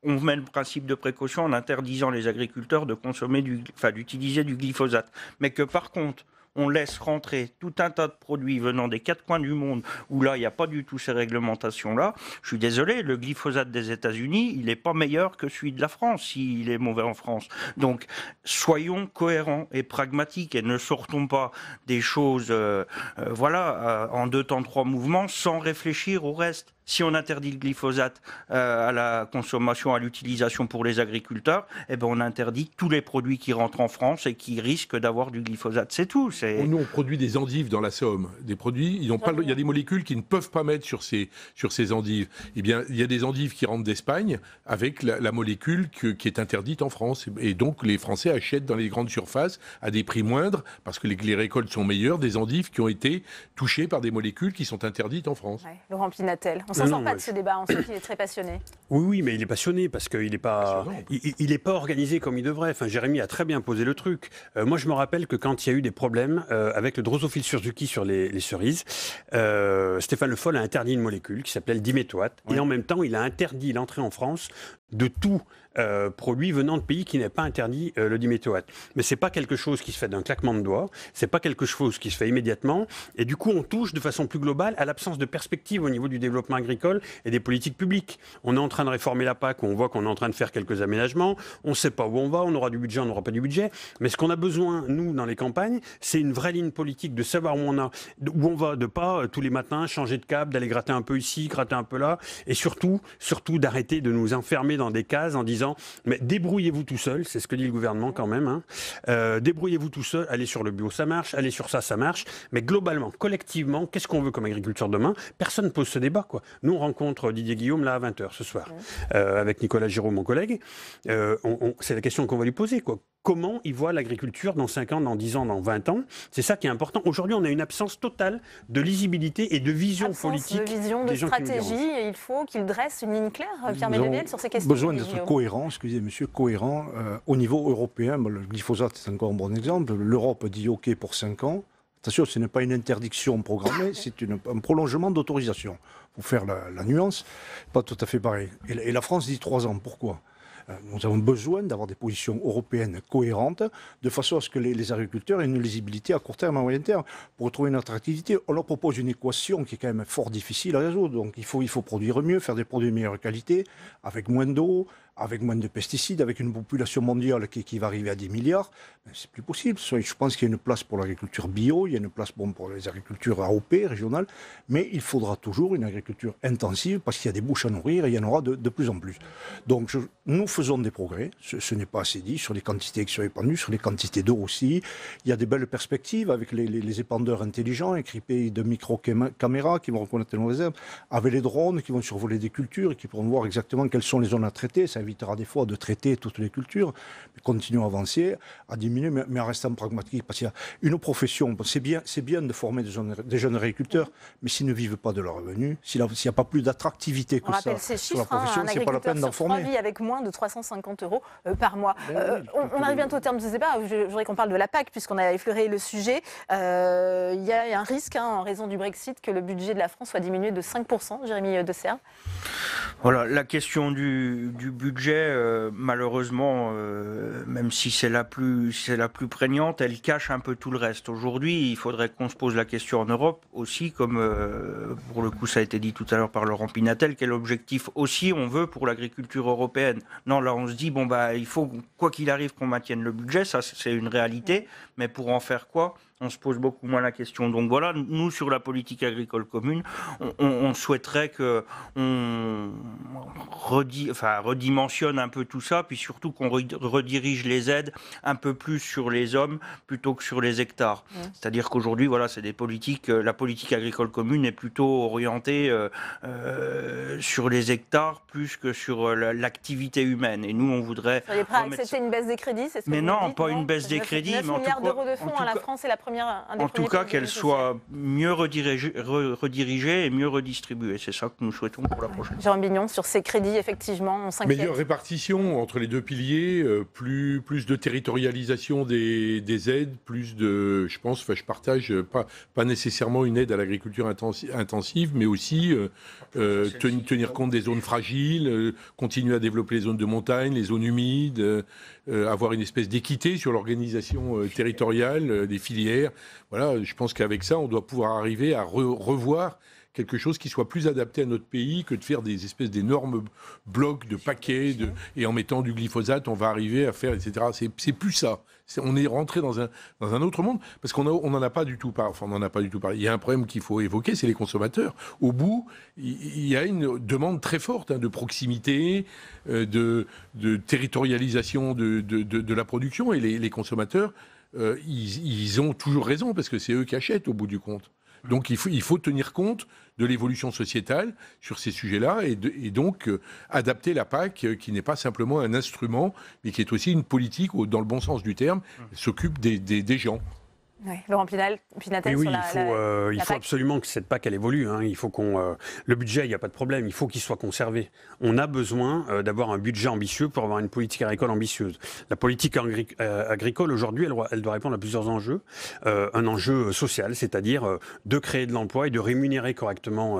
on met le principe de précaution en interdisant les agriculteurs de consommer d'utiliser du glyphosate. Mais que par contre, on laisse rentrer tout un tas de produits venant des 4 coins du monde où là, il n'y a pas du tout ces réglementations-là. Je suis désolé, le glyphosate des États-Unis, il n'est pas meilleur que celui de la France s'il est mauvais en France. Donc, soyons cohérents et pragmatiques et ne sortons pas des choses en 2 temps 3 mouvements sans réfléchir au reste. Si on interdit le glyphosate à la consommation, à l'utilisation pour les agriculteurs, on interdit tous les produits qui rentrent en France et qui risquent d'avoir du glyphosate. C'est tout. Nous, on produit des endives dans la Somme. Des produits, il y a des molécules qui ne peuvent pas mettre sur ces endives. Eh bien, il y a des endives qui rentrent d'Espagne avec la molécule qui est interdite en France. Et donc, les Français achètent dans les grandes surfaces à des prix moindres, parce que les récoltes sont meilleures, des endives qui ont été touchées par des molécules qui sont interdites en France. Ouais, Laurent Pinatel. On ne s'en sort pas de ce débat, on sait qu'il est très passionné. Oui, mais il est passionné parce qu'il n'est pas organisé comme il devrait. Enfin, Jérémy a très bien posé le truc. Moi, je me rappelle que quand il y a eu des problèmes avec le Drosophile surzuki sur les cerises, Stéphane Le Foll a interdit une molécule qui s'appelle le diméthoate. Et en même temps, il a interdit l'entrée en France de tout produit venant de pays qui n'avaient pas interdit le diméthoate. Mais c'est pas quelque chose qui se fait d'un claquement de doigts, c'est pas quelque chose qui se fait immédiatement, et du coup on touche de façon plus globale à l'absence de perspective au niveau du développement agricole et des politiques publiques. On est en train de réformer la PAC, on voit qu'on est en train de faire quelques aménagements, on sait pas où on va, on aura du budget, on n'aura pas du budget, mais ce qu'on a besoin, nous, dans les campagnes, c'est une vraie ligne politique, de savoir où on va, de pas tous les matins changer de cap, d'aller gratter un peu ici, gratter un peu là, et surtout d'arrêter de nous enfermer dans des cases en disant mais débrouillez-vous tout seul, c'est ce que dit le gouvernement quand même, hein. Débrouillez-vous tout seul, allez sur le bio, ça marche, allez sur ça marche, mais globalement, collectivement, qu'est-ce qu'on veut comme agriculture demain? Personne ne pose ce débat, quoi. Nous, on rencontre Didier Guillaume là à 20h ce soir, avec Nicolas Giraud, mon collègue, c'est la question qu'on va lui poser, quoi. comment ils voient l'agriculture dans 5 ans, dans 10 ans, dans 20 ans. C'est ça qui est important. Aujourd'hui, on a une absence totale de lisibilité et de vision politique. De vision, de stratégie. Il faut qu'ils dressent une ligne claire, Pierre Médevielle, sur ces questions. Besoin d'être cohérent, excusez monsieur, cohérent. Au niveau européen, le glyphosate c'est encore un bon exemple. L'Europe dit OK pour 5 ans. Attention, ce n'est pas une interdiction programmée, c'est un prolongement d'autorisation. Pour faire la nuance, pas tout à fait pareil. Et la France dit 3 ans. Pourquoi ? Nous avons besoin d'avoir des positions européennes cohérentes, de façon à ce que les agriculteurs aient une lisibilité à court terme et à moyen terme. Pour retrouver une attractivité, on leur propose une équation qui est quand même fort difficile à résoudre. Donc il faut produire mieux, faire des produits de meilleure qualité, avec moins d'eau, avec moins de pesticides, avec une population mondiale qui va arriver à 10 milliards. C'est plus possible. Je pense qu'il y a une place pour l'agriculture bio, il y a une place pour les agricultures AOP, régionales, mais il faudra toujours une agriculture intensive parce qu'il y a des bouches à nourrir et il y en aura de plus en plus. Donc nous faisons des progrès, ce n'est pas assez dit, sur les quantités qui sont épandues, sur les quantités d'eau aussi. Il y a des belles perspectives avec les épandeurs intelligents, équipés de micro-caméras qui vont reconnaître les mauvaises herbes, avec les drones qui vont survoler des cultures et qui pourront voir exactement quelles sont les zones à traiter. Ça évitera des fois de traiter toutes les cultures, mais continuons à avancer, à diminuer, mais en restant pragmatique, parce qu'il y a une profession, c'est bien de former des jeunes agriculteurs, mais s'ils ne vivent pas de leurs revenus, s'il n'y a pas plus d'attractivité que ça sur la profession, c'est pas la peine d'en former. Vit avec moins de 350 € par mois. On arrive bientôt au terme de ce débat. Je voudrais qu'on parle de la PAC, puisqu'on a effleuré le sujet. Il y a un risque, en raison du Brexit, que le budget de la France soit diminué de 5%, Jérémy De Serve. Voilà, la question du budget, malheureusement, même si c'est la plus prégnante, elle cache un peu tout le reste. Aujourd'hui, il faudrait qu'on se pose la question en Europe aussi, comme pour le coup ça a été dit tout à l'heure par Laurent Pinatel, quel objectif aussi on veut pour l'agriculture européenne. Non, là on se dit, il faut quoi qu'il arrive qu'on maintienne le budget, ça c'est une réalité, mais pour en faire quoi ? On se pose beaucoup moins la question. Donc voilà, nous, sur la politique agricole commune, on souhaiterait qu'on redimensionne un peu tout ça, puis surtout qu'on redirige les aides un peu plus sur les hommes plutôt que sur les hectares. C'est-à-dire qu'aujourd'hui, voilà, c'est des politiques, la politique agricole commune est plutôt orientée sur les hectares plus que sur l'activité humaine. Et nous, on voudrait... Vous seriez prêt à accepter une baisse des crédits, c'est ce que mais vous non, dites, pas une baisse des crédits. 9 milliards d'euros de fonds, la France est la première. En tout cas, qu'elle soit mieux redirigée et mieux redistribuée. C'est ça que nous souhaitons pour la prochaine. Jean Bignon, sur ces crédits, effectivement, on s'inquiète. Meilleure répartition entre les deux piliers, plus de territorialisation des aides, plus de, je partage, pas nécessairement une aide à l'agriculture intensive, mais aussi tenir compte des zones fragiles, continuer à développer les zones de montagne, les zones humides, avoir une espèce d'équité sur l'organisation territoriale des filières. Voilà, je pense qu'avec ça, on doit pouvoir arriver à revoir quelque chose qui soit plus adapté à notre pays que de faire des espèces d'énormes blocs de paquets et en mettant du glyphosate, on va arriver à faire, etc. C'est plus ça. On est rentré dans un autre monde parce qu'on n'en a pas du tout parlé. Enfin, on n'en a pas du tout parlé. Il y a un problème qu'il faut évoquer, c'est les consommateurs. Au bout, il y a une demande très forte de proximité, de territorialisation de la production, et les consommateurs, ils ont toujours raison parce que c'est eux qui achètent au bout du compte. Donc il faut tenir compte de l'évolution sociétale sur ces sujets-là et donc adapter la PAC, qui n'est pas simplement un instrument, mais qui est aussi une politique, dans le bon sens du terme, s'occupe des gens. Ouais. Laurent Pinatel, oui, sur il faut absolument que cette PAC elle évolue. Il faut le budget, il n'y a pas de problème, il faut qu'il soit conservé. On a besoin d'avoir un budget ambitieux pour avoir une politique agricole ambitieuse. La politique agricole aujourd'hui, elle doit répondre à plusieurs enjeux. Un enjeu social, c'est-à-dire de créer de l'emploi et de rémunérer correctement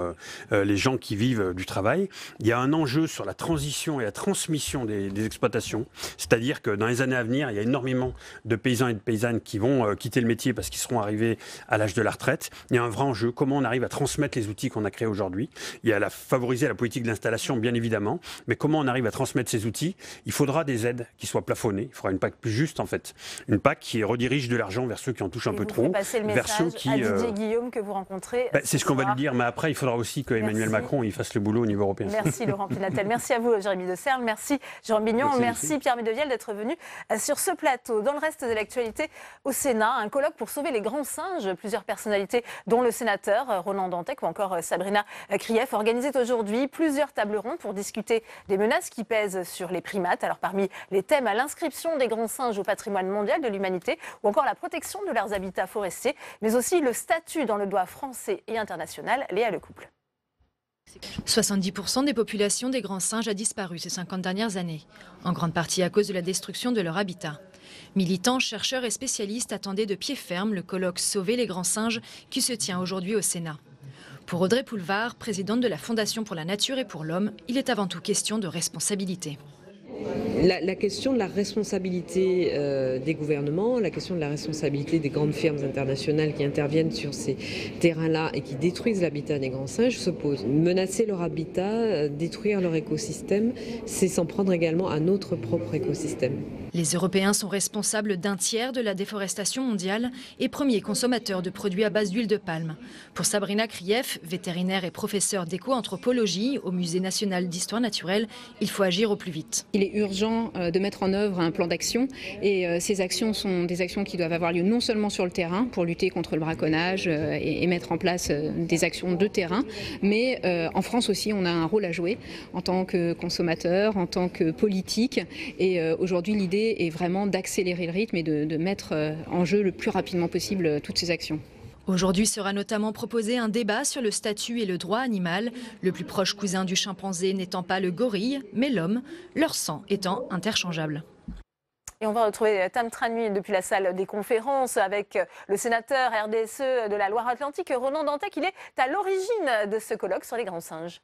les gens qui vivent du travail. Il y a un enjeu sur la transition et la transmission des exploitations, c'est-à-dire que dans les années à venir, il y a énormément de paysans et de paysannes qui vont quitter le métier parce qu'ils seront arrivés à l'âge de la retraite. Il y a un vrai enjeu, comment on arrive à transmettre les outils qu'on a créés aujourd'hui. Il y a favoriser la politique d'installation, bien évidemment, mais comment on arrive à transmettre ces outils. Il faudra des aides qui soient plafonnées, il faudra une PAC plus juste en fait. Une PAC qui redirige de l'argent vers ceux qui en touchent un peu trop, vers ceux qui... à Didier Guillaume que vous rencontrez. C'est ce qu'on va lui dire, mais après il faudra aussi que Emmanuel Macron il fasse le boulot au niveau européen. Merci Laurent Pinatel, merci à vous Jérémy De Serve, merci Jean Bignon, merci Pierre Médevielle d'être venu sur ce plateau. Dans le reste de l'actualité au Sénat, un colloque pour sauver les grands singes. Plusieurs personnalités, dont le sénateur Ronan Dantec ou encore Sabrina Krief, organisaient aujourd'hui plusieurs tables rondes pour discuter des menaces qui pèsent sur les primates. Alors parmi les thèmes, l'inscription des grands singes au patrimoine mondial de l'humanité ou encore la protection de leurs habitats forestiers, mais aussi le statut dans le droit français et international. Léa Lecouple. 70% des populations des grands singes a disparu ces 50 dernières années, en grande partie à cause de la destruction de leur habitat. Militants, chercheurs et spécialistes attendaient de pied ferme le colloque Sauver les grands singes qui se tient aujourd'hui au Sénat. Pour Audrey Poulevard, présidente de la Fondation pour la Nature et pour l'Homme, il est avant tout question de responsabilité. La question de la responsabilité des gouvernements, la question de la responsabilité des grandes firmes internationales qui interviennent sur ces terrains-là et qui détruisent l'habitat des grands singes se pose. Menacer leur habitat, détruire leur écosystème, c'est s'en prendre également à notre propre écosystème. Les Européens sont responsables d'un tiers de la déforestation mondiale et premiers consommateurs de produits à base d'huile de palme. Pour Sabrina Krief, vétérinaire et professeure d'éco-anthropologie au Musée national d'histoire naturelle, il faut agir au plus vite. Il est urgent de mettre en œuvre un plan d'action et ces actions sont des actions qui doivent avoir lieu non seulement sur le terrain pour lutter contre le braconnage et mettre en place des actions de terrain, mais en France aussi on a un rôle à jouer en tant que consommateur, en tant que politique et aujourd'hui l'idée est vraiment d'accélérer le rythme et de mettre en jeu le plus rapidement possible toutes ces actions. Aujourd'hui sera notamment proposé un débat sur le statut et le droit animal, le plus proche cousin du chimpanzé n'étant pas le gorille, mais l'homme, leur sang étant interchangeable. Et on va retrouver Tam Tranui depuis la salle des conférences avec le sénateur RDSE de la Loire-Atlantique, Ronan Dantec. Il est à l'origine de ce colloque sur les grands singes.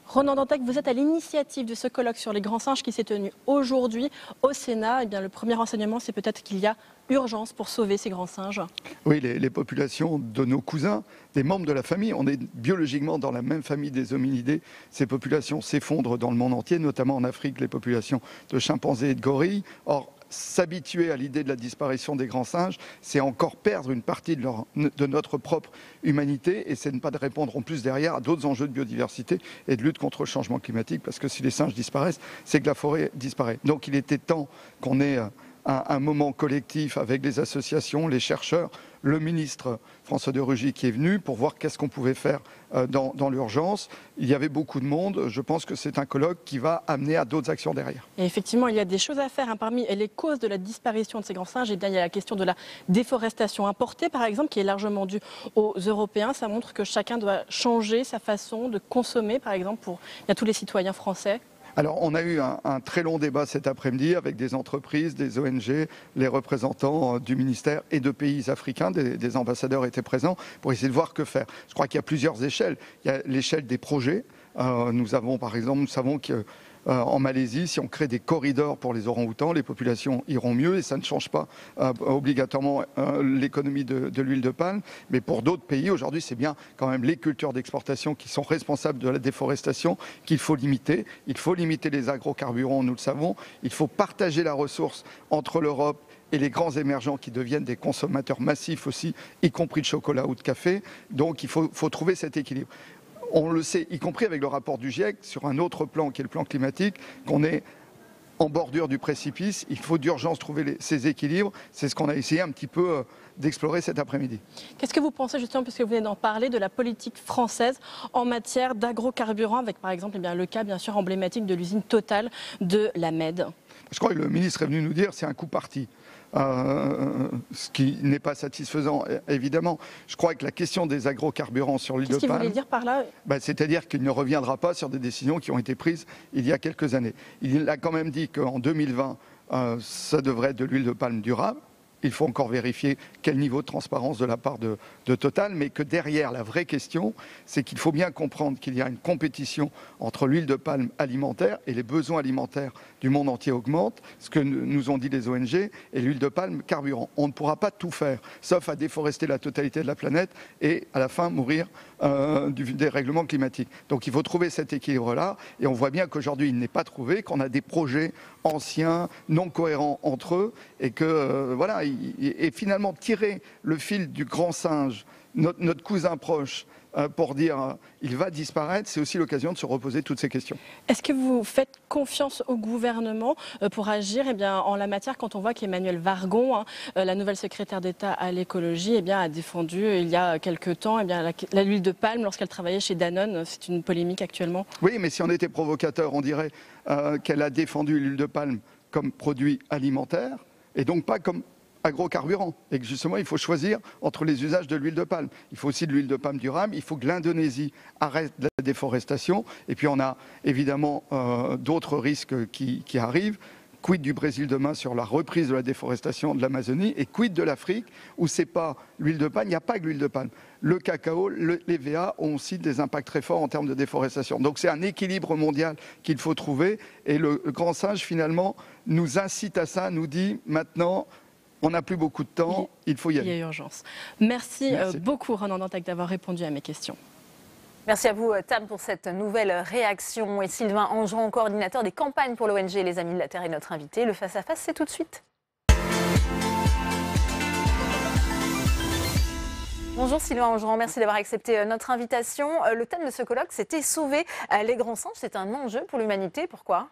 Ronan Dantec, vous êtes à l'initiative de ce colloque sur les grands singes qui s'est tenu aujourd'hui au Sénat. Eh bien, le premier renseignement, c'est peut-être qu'il y a urgence pour sauver ces grands singes. Oui, les populations de nos cousins, des membres de la famille, on est biologiquement dans la même famille des hominidés. Ces populations s'effondrent dans le monde entier, notamment en Afrique, les populations de chimpanzés et de gorilles. Or, s'habituer à l'idée de la disparition des grands singes, c'est encore perdre une partie de notre propre humanité et c'est ne pas de répondre en plus derrière à d'autres enjeux de biodiversité et de lutte contre le changement climatique parce que si les singes disparaissent, c'est que la forêt disparaît. Donc il était temps qu'on ait un moment collectif avec les associations, les chercheurs, le ministre François de Rugy qui est venu pour voir qu'est-ce qu'on pouvait faire dans l'urgence. Il y avait beaucoup de monde. Je pense que c'est un colloque qui va amener à d'autres actions derrière. Et effectivement, il y a des choses à faire. Parmi les causes de la disparition de ces grands singes, eh bien, il y a la question de la déforestation importée, par exemple, qui est largement due aux Européens. Ça montre que chacun doit changer sa façon de consommer, par exemple, pour tous les citoyens français. Alors, on a eu un très long débat cet après-midi avec des entreprises, des ONG, les représentants du ministère et de pays africains, des ambassadeurs étaient présents pour essayer de voir que faire. Je crois qu'il y a plusieurs échelles. Il y a l'échelle des projets. Nous avons, par exemple, nous savons que en Malaisie, si on crée des corridors pour les orang-outans, les populations iront mieux et ça ne change pas obligatoirement l'économie de l'huile de palme. Mais pour d'autres pays, aujourd'hui, c'est bien quand même les cultures d'exportation qui sont responsables de la déforestation qu'il faut limiter. Il faut limiter les agrocarburants, nous le savons. Il faut partager la ressource entre l'Europe et les grands émergents qui deviennent des consommateurs massifs aussi, y compris de chocolat ou de café. Donc il faut trouver cet équilibre. On le sait, y compris avec le rapport du GIEC, sur un autre plan qui est le plan climatique, qu'on est en bordure du précipice. Il faut d'urgence trouver ces équilibres. C'est ce qu'on a essayé un petit peu d'explorer cet après-midi. Qu'est-ce que vous pensez justement, puisque vous venez d'en parler, de la politique française en matière d'agrocarburants, avec par exemple le cas bien sûr emblématique de l'usine Total de la Med? Je crois que le ministre est venu nous dire que c'est un coup parti. Ce qui n'est pas satisfaisant, évidemment. Je crois que la question des agrocarburants sur l'huile de palme... Qu'est-ce qu'il voulait dire par là? C'est-à-dire qu'il ne reviendra pas sur des décisions qui ont été prises il y a quelques années. Il a quand même dit qu'en 2020, ça devrait être de l'huile de palme durable. Il faut encore vérifier quel niveau de transparence de la part de Total, mais que derrière, la vraie question, c'est qu'il faut bien comprendre qu'il y a une compétition entre l'huile de palme alimentaire et les besoins alimentaires du monde entier augmentent, ce que nous ont dit les ONG, et l'huile de palme carburant. On ne pourra pas tout faire, sauf à déforester la totalité de la planète et à la fin mourir du dérèglement climatique. Donc il faut trouver cet équilibre-là, et on voit bien qu'aujourd'hui il n'est pas trouvé, qu'on a des projets anciens, non cohérents entre eux, et que et finalement tirer le fil du grand singe, notre cousin proche, pour dire il va disparaître, c'est aussi l'occasion de se reposer toutes ces questions. Est-ce que vous faites confiance au gouvernement pour agir en la matière quand on voit qu'Emmanuel Wargon, la nouvelle secrétaire d'État à l'écologie, a défendu il y a quelques temps l'huile de palme lorsqu'elle travaillait chez Danone? C'est une polémique actuellement. Oui, mais si on était provocateur, on dirait qu'elle a défendu l'huile de palme comme produit alimentaire et donc pas comme agrocarburant, et que justement il faut choisir entre les usages de l'huile de palme. Il faut aussi de l'huile de palme durable, il faut que l'Indonésie arrête la déforestation, et puis on a évidemment d'autres risques qui arrivl'Quid du Brésil demain sur la reprise de la déforestation de l'Amazonie, et quid de l'Afrique où c'est pas l'huile de palme, il n'y a pas que l'huile de palme. Le cacao, l'EVA ont aussi des impacts très forts en termes de déforestation. Donc c'est un équilibre mondial qu'il faut trouver, et le grand singe finalement nous incite à ça, nous dit maintenant on n'a plus beaucoup de temps, il faut y aller. Il y a urgence. Merci beaucoup Ronan Dantec d'avoir répondu à mes questions. Merci à vous Tam pour cette nouvelle réaction. Et Sylvain Angeron, coordinateur des campagnes pour l'ONG Les Amis de la Terre, est notre invité. Le face-à-face, c'est tout de suite. Bonjour Sylvain Angeron, merci d'avoir accepté notre invitation. Le thème de ce colloque, c'était sauver les grands singes. C'est un enjeu pour l'humanité. Pourquoi ?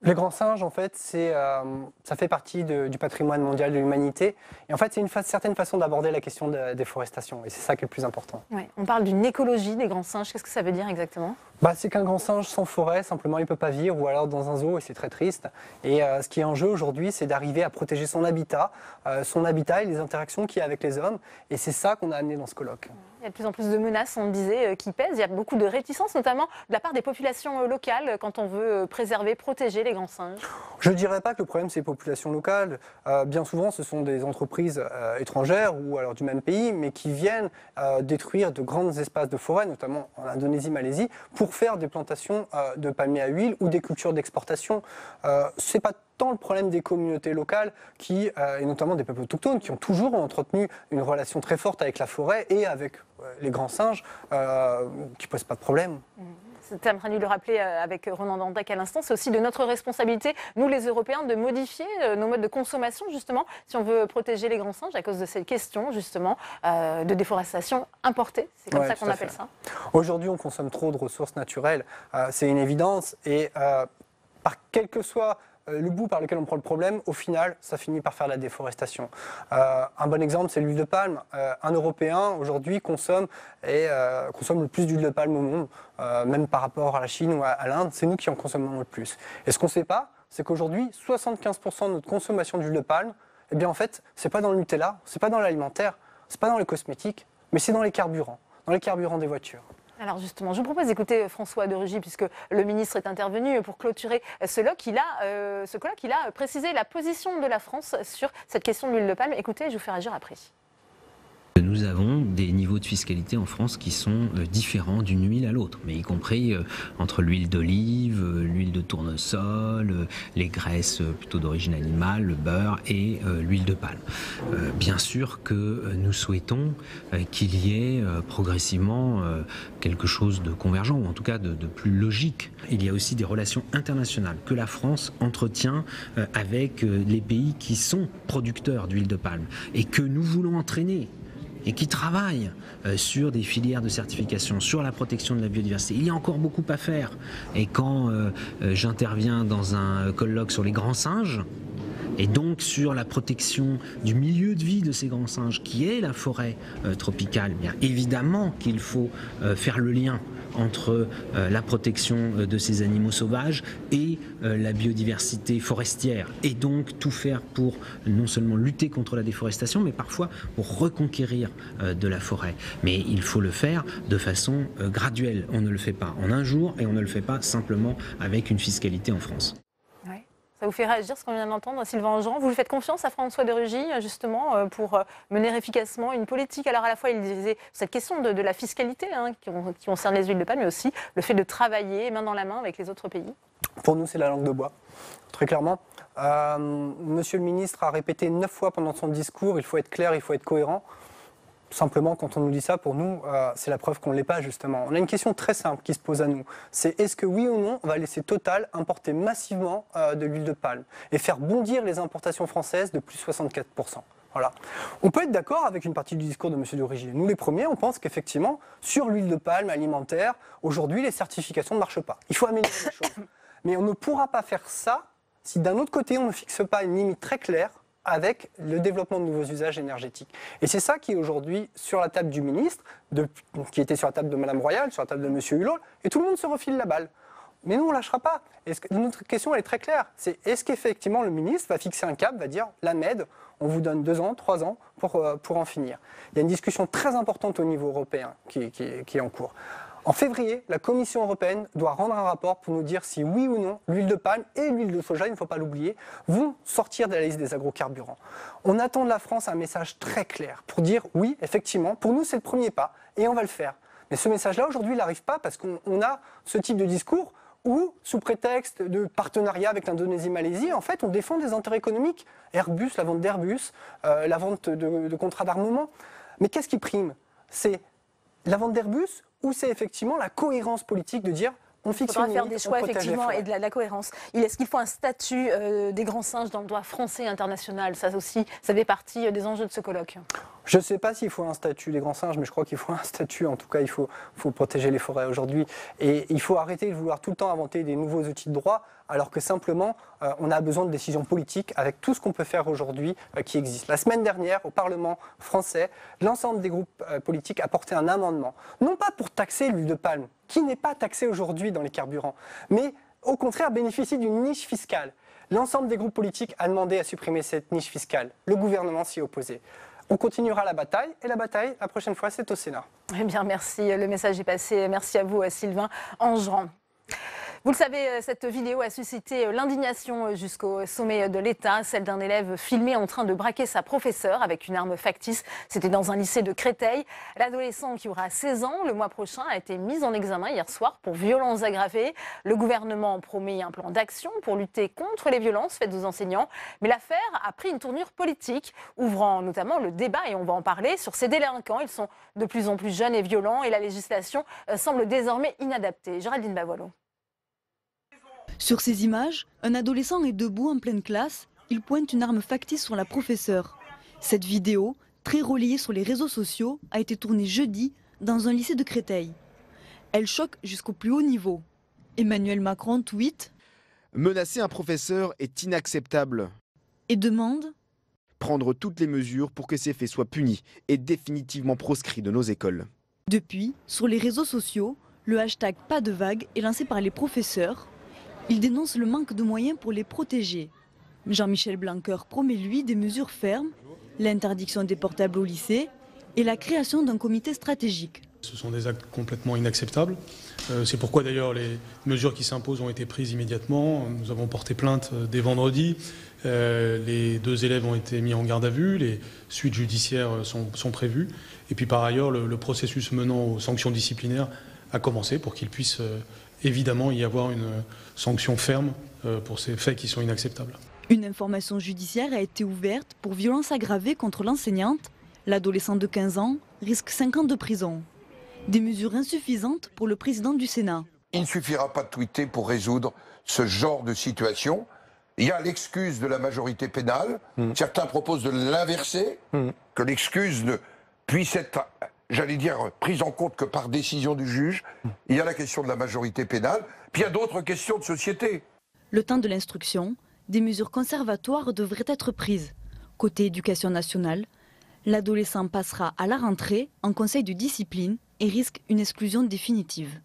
Les grands singes, en fait, ça fait partie du patrimoine mondial de l'humanité. Et en fait, c'est une certaine façon d'aborder la question de la déforestation. Et c'est ça qui est le plus important. Ouais, on parle d'une écologie des grands singes. Qu'est-ce que ça veut dire exactement ? C'est qu'un grand singe sans forêt, simplement, il ne peut pas vivre, ou alors dans un zoo, et c'est très triste. Et ce qui est en jeu aujourd'hui, c'est d'arriver à protéger son habitat et les interactions qu'il y a avec les hommes. Et c'est ça qu'on a amené dans ce colloque. Il y a de plus en plus de menaces, on le disait, qui pèsent. Il y a beaucoup de réticences, notamment de la part des populations locales, quand on veut préserver, protéger les grands singes. Je ne dirais pas que le problème, c'est les populations locales. Bien souvent, ce sont des entreprises étrangères ou alors du même pays, mais qui viennent détruire de grands espaces de forêt, notamment en Indonésie, Malaisie, pour faire des plantations de palmiers à huile ou des cultures d'exportation. Ce n'est pas tant le problème des communautés locales, et notamment des peuples autochtones, qui ont toujours entretenu une relation très forte avec la forêt et avec les grands singes, qui ne posent pas de problème. C'était en train de le rappeler avec Ronan Dantec à l'instant, c'est aussi de notre responsabilité, nous les Européens, de modifier nos modes de consommation, justement, si on veut protéger les grands singes, à cause de cette question, justement, de déforestation importée. C'est comme ça qu'on appelle ça. Aujourd'hui, on consomme trop de ressources naturelles, c'est une évidence, et par quel que soit le bout par lequel on prend le problème, au final, ça finit par faire la déforestation. Un bon exemple, c'est l'huile de palme. Un Européen, aujourd'hui, consomme le plus d'huile de palme au monde, même par rapport à la Chine ou à l'Inde, c'est nous qui en consommons le plus. Et ce qu'on ne sait pas, c'est qu'aujourd'hui, 75% de notre consommation d'huile de palme, eh bien en fait, c'est pas dans le Nutella, c'est pas dans l'alimentaire, c'est pas dans les cosmétiques, mais c'est dans les carburants des voitures. Alors justement, je vous propose d'écouter François de Rugy, puisque le ministre est intervenu pour clôturer ce colloque. Il a précisé la position de la France sur cette question de l'huile de palme. Écoutez, je vous fais réagir après. Nous avons des niveaux de fiscalité en France qui sont différents d'une huile à l'autre, mais y compris entre l'huile d'olive, l'huile de tournesol, les graisses plutôt d'origine animale, le beurre et l'huile de palme. Bien sûr que nous souhaitons qu'il y ait progressivement quelque chose de convergent, ou en tout cas de plus logique. Il y a aussi des relations internationales que la France entretient avec les pays qui sont producteurs d'huile de palme et que nous voulons entraîner, et qui travaillent sur des filières de certification, sur la protection de la biodiversité. Il y a encore beaucoup à faire. Et quand j'interviens dans un colloque sur les grands singes, et donc sur la protection du milieu de vie de ces grands singes, qui est la forêt tropicale, bien évidemment qu'il faut faire le lien entre la protection de ces animaux sauvages et la biodiversité forestière, et donc tout faire pour non seulement lutter contre la déforestation, mais parfois pour reconquérir de la forêt. Mais il faut le faire de façon graduelle. On ne le fait pas en un jour, et on ne le fait pas simplement avec une fiscalité en France. Ça vous fait réagir ce qu'on vient d'entendre, Sylvain Angeron? Vous lui faites confiance à François de Rugy, justement, pour mener efficacement une politique? Alors à la fois, il disait cette question de la fiscalité qui concerne les huiles de palme, mais aussi le fait de travailler main dans la main avec les autres pays. Pour nous, c'est la langue de bois, très clairement. Monsieur le ministre a répété 9 fois pendant son discours, il faut être clair, il faut être cohérent. Simplement, quand on nous dit ça, pour nous, c'est la preuve qu'on ne l'est pas, justement. On a une question très simple qui se pose à nous. C'est est-ce que oui ou non, on va laisser Total importer massivement de l'huile de palme et faire bondir les importations françaises de plus 64%. Voilà. On peut être d'accord avec une partie du discours de M. Durugy. Nous, les premiers, on pense qu'effectivement, sur l'huile de palme alimentaire, aujourd'hui, les certifications ne marchent pas. Il faut améliorer les choses. Mais on ne pourra pas faire ça si, d'un autre côté, on ne fixe pas une limite très claire avec le développement de nouveaux usages énergétiques. Et c'est ça qui est aujourd'hui sur la table du ministre, qui était sur la table de Mme Royal, sur la table de M. Hulot, et tout le monde se refile la balle. Mais nous, on ne lâchera pas. Notre question, elle est très claire. C'est est-ce qu'effectivement le ministre va fixer un cap, va dire la MED, on vous donne 2 ans, 3 ans pour en finir. Il y a une discussion très importante au niveau européen qui est en cours. En février, la Commission européenne doit rendre un rapport pour nous dire si oui ou non l'huile de palme et l'huile de soja, il ne faut pas l'oublier, vont sortir de la liste des agrocarburants. On attend de la France un message très clair pour dire oui, effectivement, pour nous c'est le premier pas et on va le faire. Mais ce message-là, aujourd'hui, il n'arrive pas parce qu'on a ce type de discours où, sous prétexte de partenariat avec l'Indonésie-Malaisie, en fait, on défend des intérêts économiques. Airbus, la vente d'Airbus, la vente de contrats d'armement. Mais qu'est-ce qui prime? C'est la vente d'Airbus ou c'est effectivement la cohérence politique de dire on fixe une limite, faire des choix effectivement et de la cohérence. Est-ce qu'il faut un statut des grands singes dans le droit français et international? Ça aussi, ça fait partie des enjeux de ce colloque. Je ne sais pas s'il faut un statut des grands singes, mais je crois qu'il faut un statut. En tout cas, il faut protéger les forêts aujourd'hui. Et il faut arrêter de vouloir tout le temps inventer des nouveaux outils de droit, alors que simplement, on a besoin de décisions politiques avec tout ce qu'on peut faire aujourd'hui qui existe. La semaine dernière, au Parlement français, l'ensemble des groupes politiques a porté un amendement, non pas pour taxer l'huile de palme, qui n'est pas taxée aujourd'hui dans les carburants, mais au contraire bénéficie d'une niche fiscale. L'ensemble des groupes politiques a demandé à supprimer cette niche fiscale. Le gouvernement s'y est opposé. On continuera la bataille, et la bataille, la prochaine fois, c'est au Sénat. Eh bien, merci. Le message est passé. Merci à vous, Sylvain Angerand. Vous le savez, cette vidéo a suscité l'indignation jusqu'au sommet de l'État, celle d'un élève filmé en train de braquer sa professeure avec une arme factice. C'était dans un lycée de Créteil. L'adolescent, qui aura 16 ans le mois prochain, a été mis en examen hier soir pour violences aggravées. Le gouvernement promet un plan d'action pour lutter contre les violences faites aux enseignants. Mais l'affaire a pris une tournure politique, ouvrant notamment le débat, et on va en parler, sur ces délinquants. Ils sont de plus en plus jeunes et violents et la législation semble désormais inadaptée. Géraldine Bavoilo. Sur ces images, un adolescent est debout en pleine classe. Il pointe une arme factice sur la professeure. Cette vidéo, très relayée sur les réseaux sociaux, a été tournée jeudi dans un lycée de Créteil. Elle choque jusqu'au plus haut niveau. Emmanuel Macron tweet « Menacer un professeur est inacceptable » et demande « Prendre toutes les mesures pour que ces faits soient punis et définitivement proscrits de nos écoles ». Depuis, sur les réseaux sociaux, le hashtag Pas de vague est lancé par les professeurs. Il dénonce le manque de moyens pour les protéger. Jean-Michel Blanquer promet lui des mesures fermes, l'interdiction des portables au lycée et la création d'un comité stratégique. Ce sont des actes complètement inacceptables. C'est pourquoi d'ailleurs les mesures qui s'imposent ont été prises immédiatement. Nous avons porté plainte dès vendredi. Les 2 élèves ont été mis en garde à vue. Les suites judiciaires sont prévues. Et puis par ailleurs, le processus menant aux sanctions disciplinaires a commencé pour qu'il puisse évidemment y avoir une sanction ferme pour ces faits qui sont inacceptables. Une information judiciaire a été ouverte pour violence aggravée contre l'enseignante. L'adolescent de 15 ans risque 5 ans de prison. Des mesures insuffisantes pour le président du Sénat. Il ne suffira pas de tweeter pour résoudre ce genre de situation. Il y a l'excuse de la majorité pénale. Certains proposent de l'inverser, que l'excuse ne puisse être, j'allais dire, prise en compte que par décision du juge. Il y a la question de la majorité pénale, puis il y a d'autres questions de société. Le temps de l'instruction, des mesures conservatoires devraient être prises. Côté éducation nationale, l'adolescent passera à la rentrée en conseil de discipline et risque une exclusion définitive.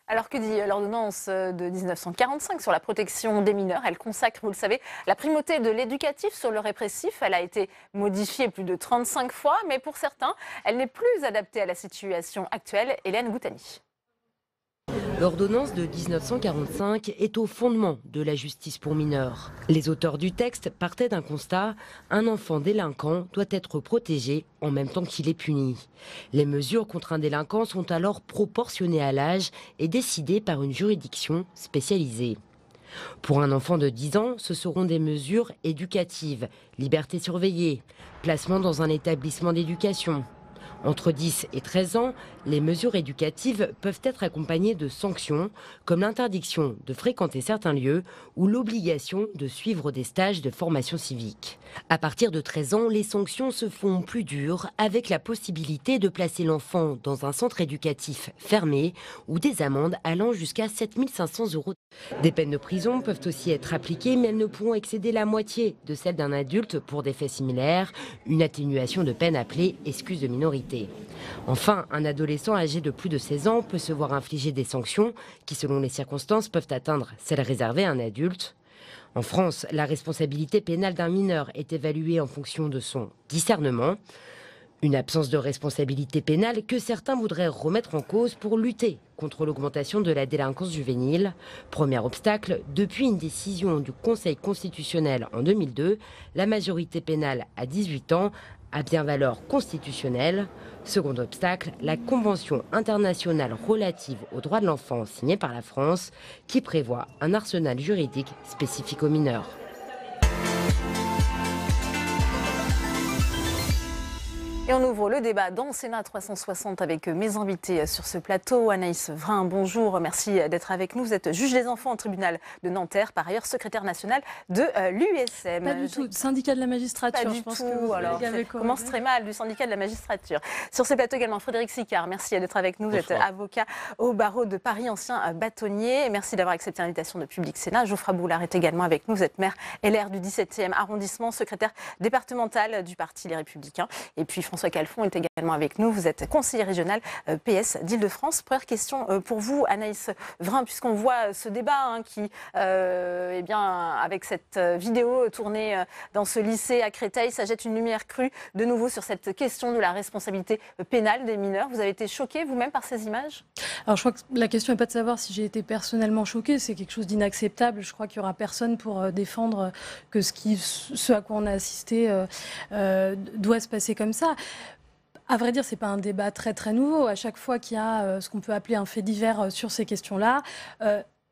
Alors que dit l'ordonnance de 1945 sur la protection des mineurs? Elle consacre, vous le savez, la primauté de l'éducatif sur le répressif. Elle a été modifiée plus de 35 fois, mais pour certains, elle n'est plus adaptée à la situation actuelle. Hélène Goutani. L'ordonnance de 1945 est au fondement de la justice pour mineurs. Les auteurs du texte partaient d'un constat: un enfant délinquant doit être protégé en même temps qu'il est puni. Les mesures contre un délinquant sont alors proportionnées à l'âge et décidées par une juridiction spécialisée. Pour un enfant de 10 ans, ce seront des mesures éducatives, liberté surveillée, placement dans un établissement d'éducation. Entre 10 et 13 ans, Les mesures éducatives peuvent être accompagnées de sanctions, comme l'interdiction de fréquenter certains lieux ou l'obligation de suivre des stages de formation civique. À partir de 13 ans, les sanctions se font plus dures, avec la possibilité de placer l'enfant dans un centre éducatif fermé ou des amendes allant jusqu'à 7 500 €. Des peines de prison peuvent aussi être appliquées, mais elles ne pourront excéder la moitié de celles d'un adulte pour des faits similaires, une atténuation de peine appelée excuse de minorité. Enfin, un adolescent âgé de plus de 16 ans peut se voir infliger des sanctions qui, selon les circonstances, peuvent atteindre celles réservées à un adulte. En France, la responsabilité pénale d'un mineur est évaluée en fonction de son discernement. Une absence de responsabilité pénale que certains voudraient remettre en cause pour lutter contre l'augmentation de la délinquance juvénile. Premier obstacle, depuis une décision du Conseil constitutionnel en 2002, la majorité pénale à 18 ans a bien valeur constitutionnelle. Second obstacle, la Convention internationale relative aux droits de l'enfant signée par la France, qui prévoit un arsenal juridique spécifique aux mineurs. Et on ouvre le débat dans Sénat 360 avec mes invités sur ce plateau. Anaïs Vrin, bonjour, merci d'être avec nous. Vous êtes juge des enfants au tribunal de Nanterre, par ailleurs secrétaire national de l'USM. Pas du tout, syndicat de la magistrature. Pas je pense du tout, que alors ça commence très mal, du syndicat de la magistrature. Sur ce plateau également, Frédéric Sicard, merci d'être avec nous. Vous êtes avocat au barreau de Paris, ancien bâtonnier. Merci d'avoir accepté l'invitation de Public Sénat. Geoffroy Boulard est également avec nous. Vous êtes maire LR du 17e arrondissement, secrétaire départemental du Parti Les Républicains. Et puis François Calfon est également avec nous. Vous êtes conseiller régional PS d'Île-de-France. Première question pour vous, Anaïs Vrin, puisqu'on voit ce débat qui, eh bien, avec cette vidéo tournée dans ce lycée à Créteil, ça jette une lumière crue de nouveau sur cette question de la responsabilité pénale des mineurs. Vous avez été choqué vous-même par ces images? Alors je crois que la question n'est pas de savoir si j'ai été personnellement choquée, c'est quelque chose d'inacceptable. Je crois qu'il n'y aura personne pour défendre que ce à quoi on a assisté doit se passer comme ça. À vrai dire, ce n'est pas un débat très nouveau. À chaque fois qu'il y a ce qu'on peut appeler un fait divers sur ces questions-là,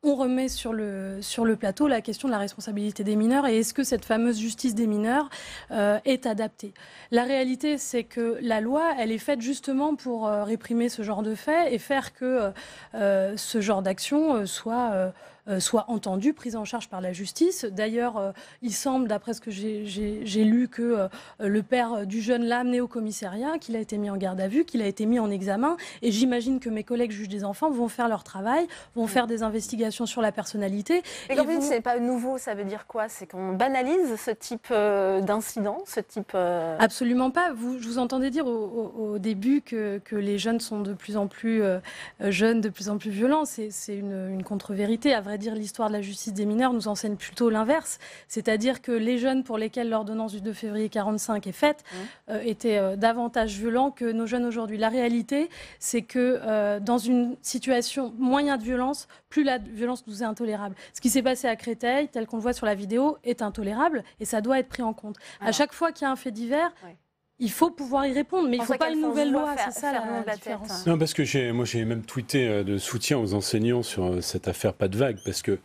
on remet sur le plateau la question de la responsabilité des mineurs et est-ce que cette fameuse justice des mineurs est adaptée. La réalité, c'est que la loi, elle est faite justement pour réprimer ce genre de faits et faire que ce genre d'action soit entendu, prise en charge par la justice. D'ailleurs, il semble, d'après ce que j'ai lu, que le père du jeune l'a amené au commissariat, qu'il a été mis en garde à vue, qu'il a été mis en examen. Et j'imagine que mes collègues juges des enfants vont faire leur travail, vont faire des investigations sur la personnalité. Et quand vous dites que ce n'est pas nouveau, ça veut dire quoi? C'est qu'on banalise ce type d'incident, ce type... Absolument pas. Je vous entendais dire au début que les jeunes sont de plus en plus jeunes, de plus en plus violents. C'est une contre-vérité. À vrai dire, l'histoire de la justice des mineurs nous enseigne plutôt l'inverse. C'est-à-dire que les jeunes pour lesquels l'ordonnance du 2 février 1945 est faite étaient davantage violents que nos jeunes aujourd'hui. La réalité, c'est que dans une situation moyen de violence, plus la violence nous est intolérable. Ce qui s'est passé à Créteil, tel qu'on le voit sur la vidéo, est intolérable et ça doit être pris en compte. À chaque fois qu'il y a un fait divers, il faut pouvoir y répondre, mais il ne faut pas une nouvelle loi, c'est ça la différence. Non, parce que j'ai même tweeté de soutien aux enseignants sur cette affaire Pas de vague, parce que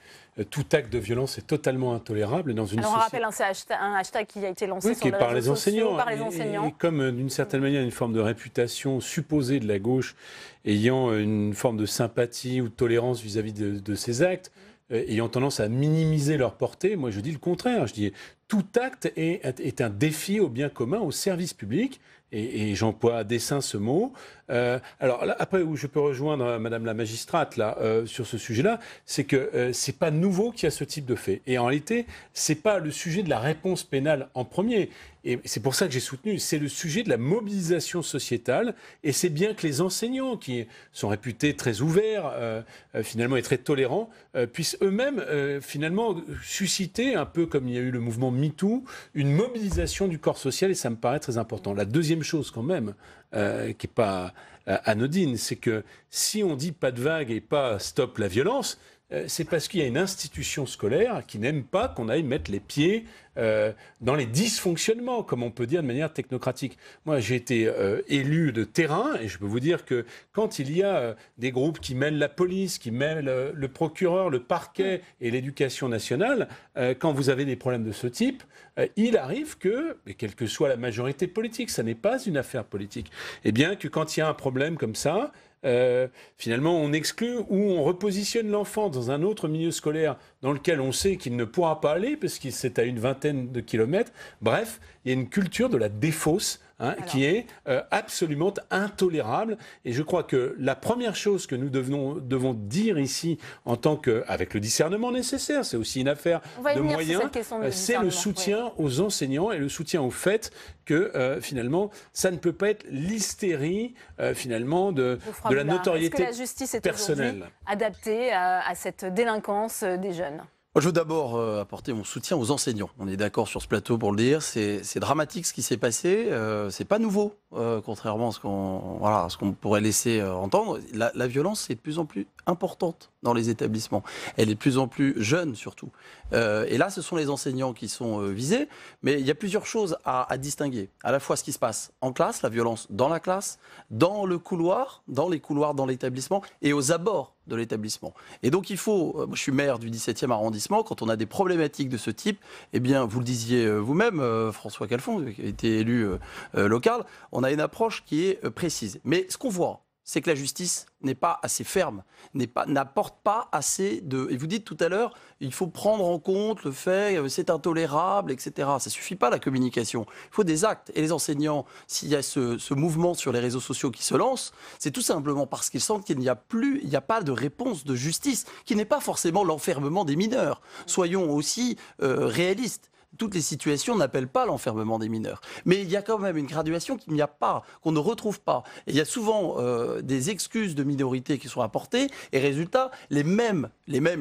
tout acte de violence est totalement intolérable. Dans une Alors on rappelle, c'est un hashtag qui a été lancé sur les réseaux sociaux par les enseignants. Et comme d'une certaine manière une forme de réputation supposée de la gauche ayant une forme de sympathie ou de tolérance vis-à-vis de ces actes, ayant tendance à minimiser leur portée, moi je dis le contraire. Je dis tout acte est un défi au bien commun, au service public, et j'emploie à dessein ce mot. Alors là, après, où je peux rejoindre Madame la magistrate là, sur ce sujet-là, c'est que c'est pas nouveau qu'il y a ce type de fait. Et en réalité, c'est pas le sujet de la réponse pénale en premier. Et c'est pour ça que j'ai soutenu, c'est le sujet de la mobilisation sociétale. Et c'est bien que les enseignants, qui sont réputés très ouverts, finalement, et très tolérants, puissent eux-mêmes, finalement, susciter, un peu comme il y a eu le mouvement MeToo, une mobilisation du corps social. Et ça me paraît très important. La deuxième chose, quand même, qui n'est pas anodine, c'est que si on dit pas de vague et pas stop la violence, c'est parce qu'il y a une institution scolaire qui n'aime pas qu'on aille mettre les pieds dans les dysfonctionnements, comme on peut dire de manière technocratique. Moi, j'ai été élu de terrain et je peux vous dire que quand il y a des groupes qui mêlent la police, qui mêlent le procureur, le parquet et l'éducation nationale, quand vous avez des problèmes de ce type, il arrive que, et quelle que soit la majorité politique, ça n'est pas une affaire politique, et bien que quand il y a un problème comme ça, finalement on exclut ou on repositionne l'enfant dans un autre milieu scolaire dans lequel on sait qu'il ne pourra pas aller parce que c'est à une vingtaine de kilomètres. Bref, il y a une culture de la défausse qui est absolument intolérable. Et je crois que la première chose que nous devons dire ici, en tant que, avec le discernement nécessaire, c'est aussi une affaire de moyens, c'est le soutien aux enseignants et le soutien au fait que finalement, ça ne peut pas être l'hystérie finalement de la notoriété personnelle. Est-ce que la justice est aujourd'hui adaptée à cette délinquance des jeunes ? Moi, je veux d'abord apporter mon soutien aux enseignants. On est d'accord sur ce plateau pour le dire. C'est dramatique ce qui s'est passé. C'est pas nouveau, contrairement à ce qu'on pourrait laisser entendre. La violence est de plus en plus importante dans les établissements. Elle est de plus en plus jeune, surtout. Et là, ce sont les enseignants qui sont visés. Mais il y a plusieurs choses à distinguer. À la fois ce qui se passe en classe, la violence dans la classe, dans le couloir, dans les couloirs dans l'établissement et aux abords de l'établissement. Et donc il faut, moi je suis maire du 17e arrondissement, quand on a des problématiques de ce type, eh bien vous le disiez vous-même, François Calfon, qui a été élu local, on a une approche qui est précise. Mais ce qu'on voit, c'est que la justice n'est pas assez ferme, n'apporte pas assez de... Et vous dites tout à l'heure, il faut prendre en compte le fait, c'est intolérable, etc. Ça ne suffit pas la communication. Il faut des actes. Et les enseignants, s'il y a ce mouvement sur les réseaux sociaux qui se lance, c'est tout simplement parce qu'ils sentent qu'il n'y a pas de réponse de justice, qui n'est pas forcément l'enfermement des mineurs. Soyons aussi réalistes. Toutes les situations n'appellent pas l'enfermement des mineurs. Mais il y a quand même une graduation qu'il n'y a pas, qu'on ne retrouve pas. Et il y a souvent des excuses de minorité qui sont apportées. Et résultat, les mêmes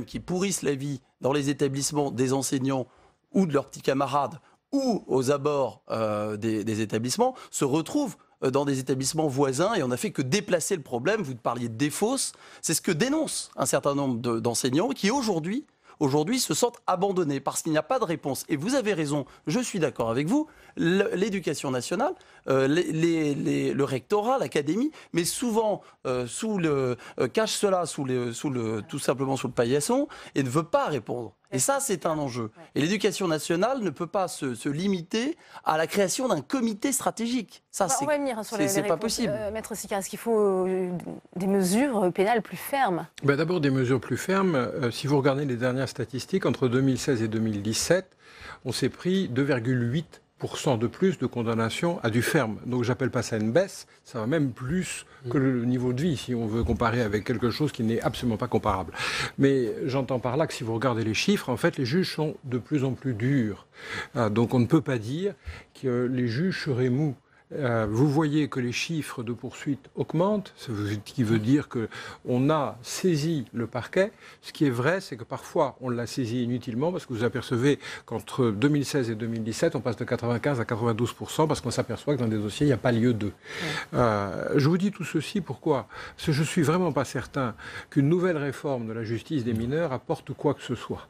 qui pourrissent la vie dans les établissements des enseignants ou de leurs petits camarades ou aux abords des établissements se retrouvent dans des établissements voisins et on n'a fait que déplacer le problème. Vous parliez de défausse. C'est ce que dénoncent un certain nombre d'enseignants qui aujourd'hui se sentent abandonnés parce qu'il n'y a pas de réponse. Et vous avez raison, je suis d'accord avec vous, l'éducation nationale, le rectorat, l'académie, mais souvent cache cela tout simplement sous le paillasson et ne veut pas répondre. Et ça, c'est un enjeu. Et l'éducation nationale ne peut pas se limiter à la création d'un comité stratégique. Ça, on va venir sur c'est pas possible. Maître Sicard, est-ce qu'il faut des mesures pénales plus fermes ? D'abord, des mesures plus fermes. Si vous regardez les dernières statistiques, entre 2016 et 2017, on s'est pris 2,8% de plus de condamnations à du ferme. Donc j'appelle pas ça une baisse, ça va même plus que le niveau de vie, si on veut comparer avec quelque chose qui n'est absolument pas comparable. Mais j'entends par là que si vous regardez les chiffres, en fait les juges sont de plus en plus durs. Donc on ne peut pas dire que les juges seraient mous. Vous voyez que les chiffres de poursuite augmentent, ce qui veut dire qu'on a saisi le parquet. Ce qui est vrai, c'est que parfois on l'a saisi inutilement parce que vous apercevez qu'entre 2016 et 2017, on passe de 95 à 92% parce qu'on s'aperçoit que dans des dossiers, il n'y a pas lieu d'eux. Je vous dis tout ceci, pourquoi ? Parce que je ne suis vraiment pas certain qu'une nouvelle réforme de la justice des mineurs apporte quoi que ce soit.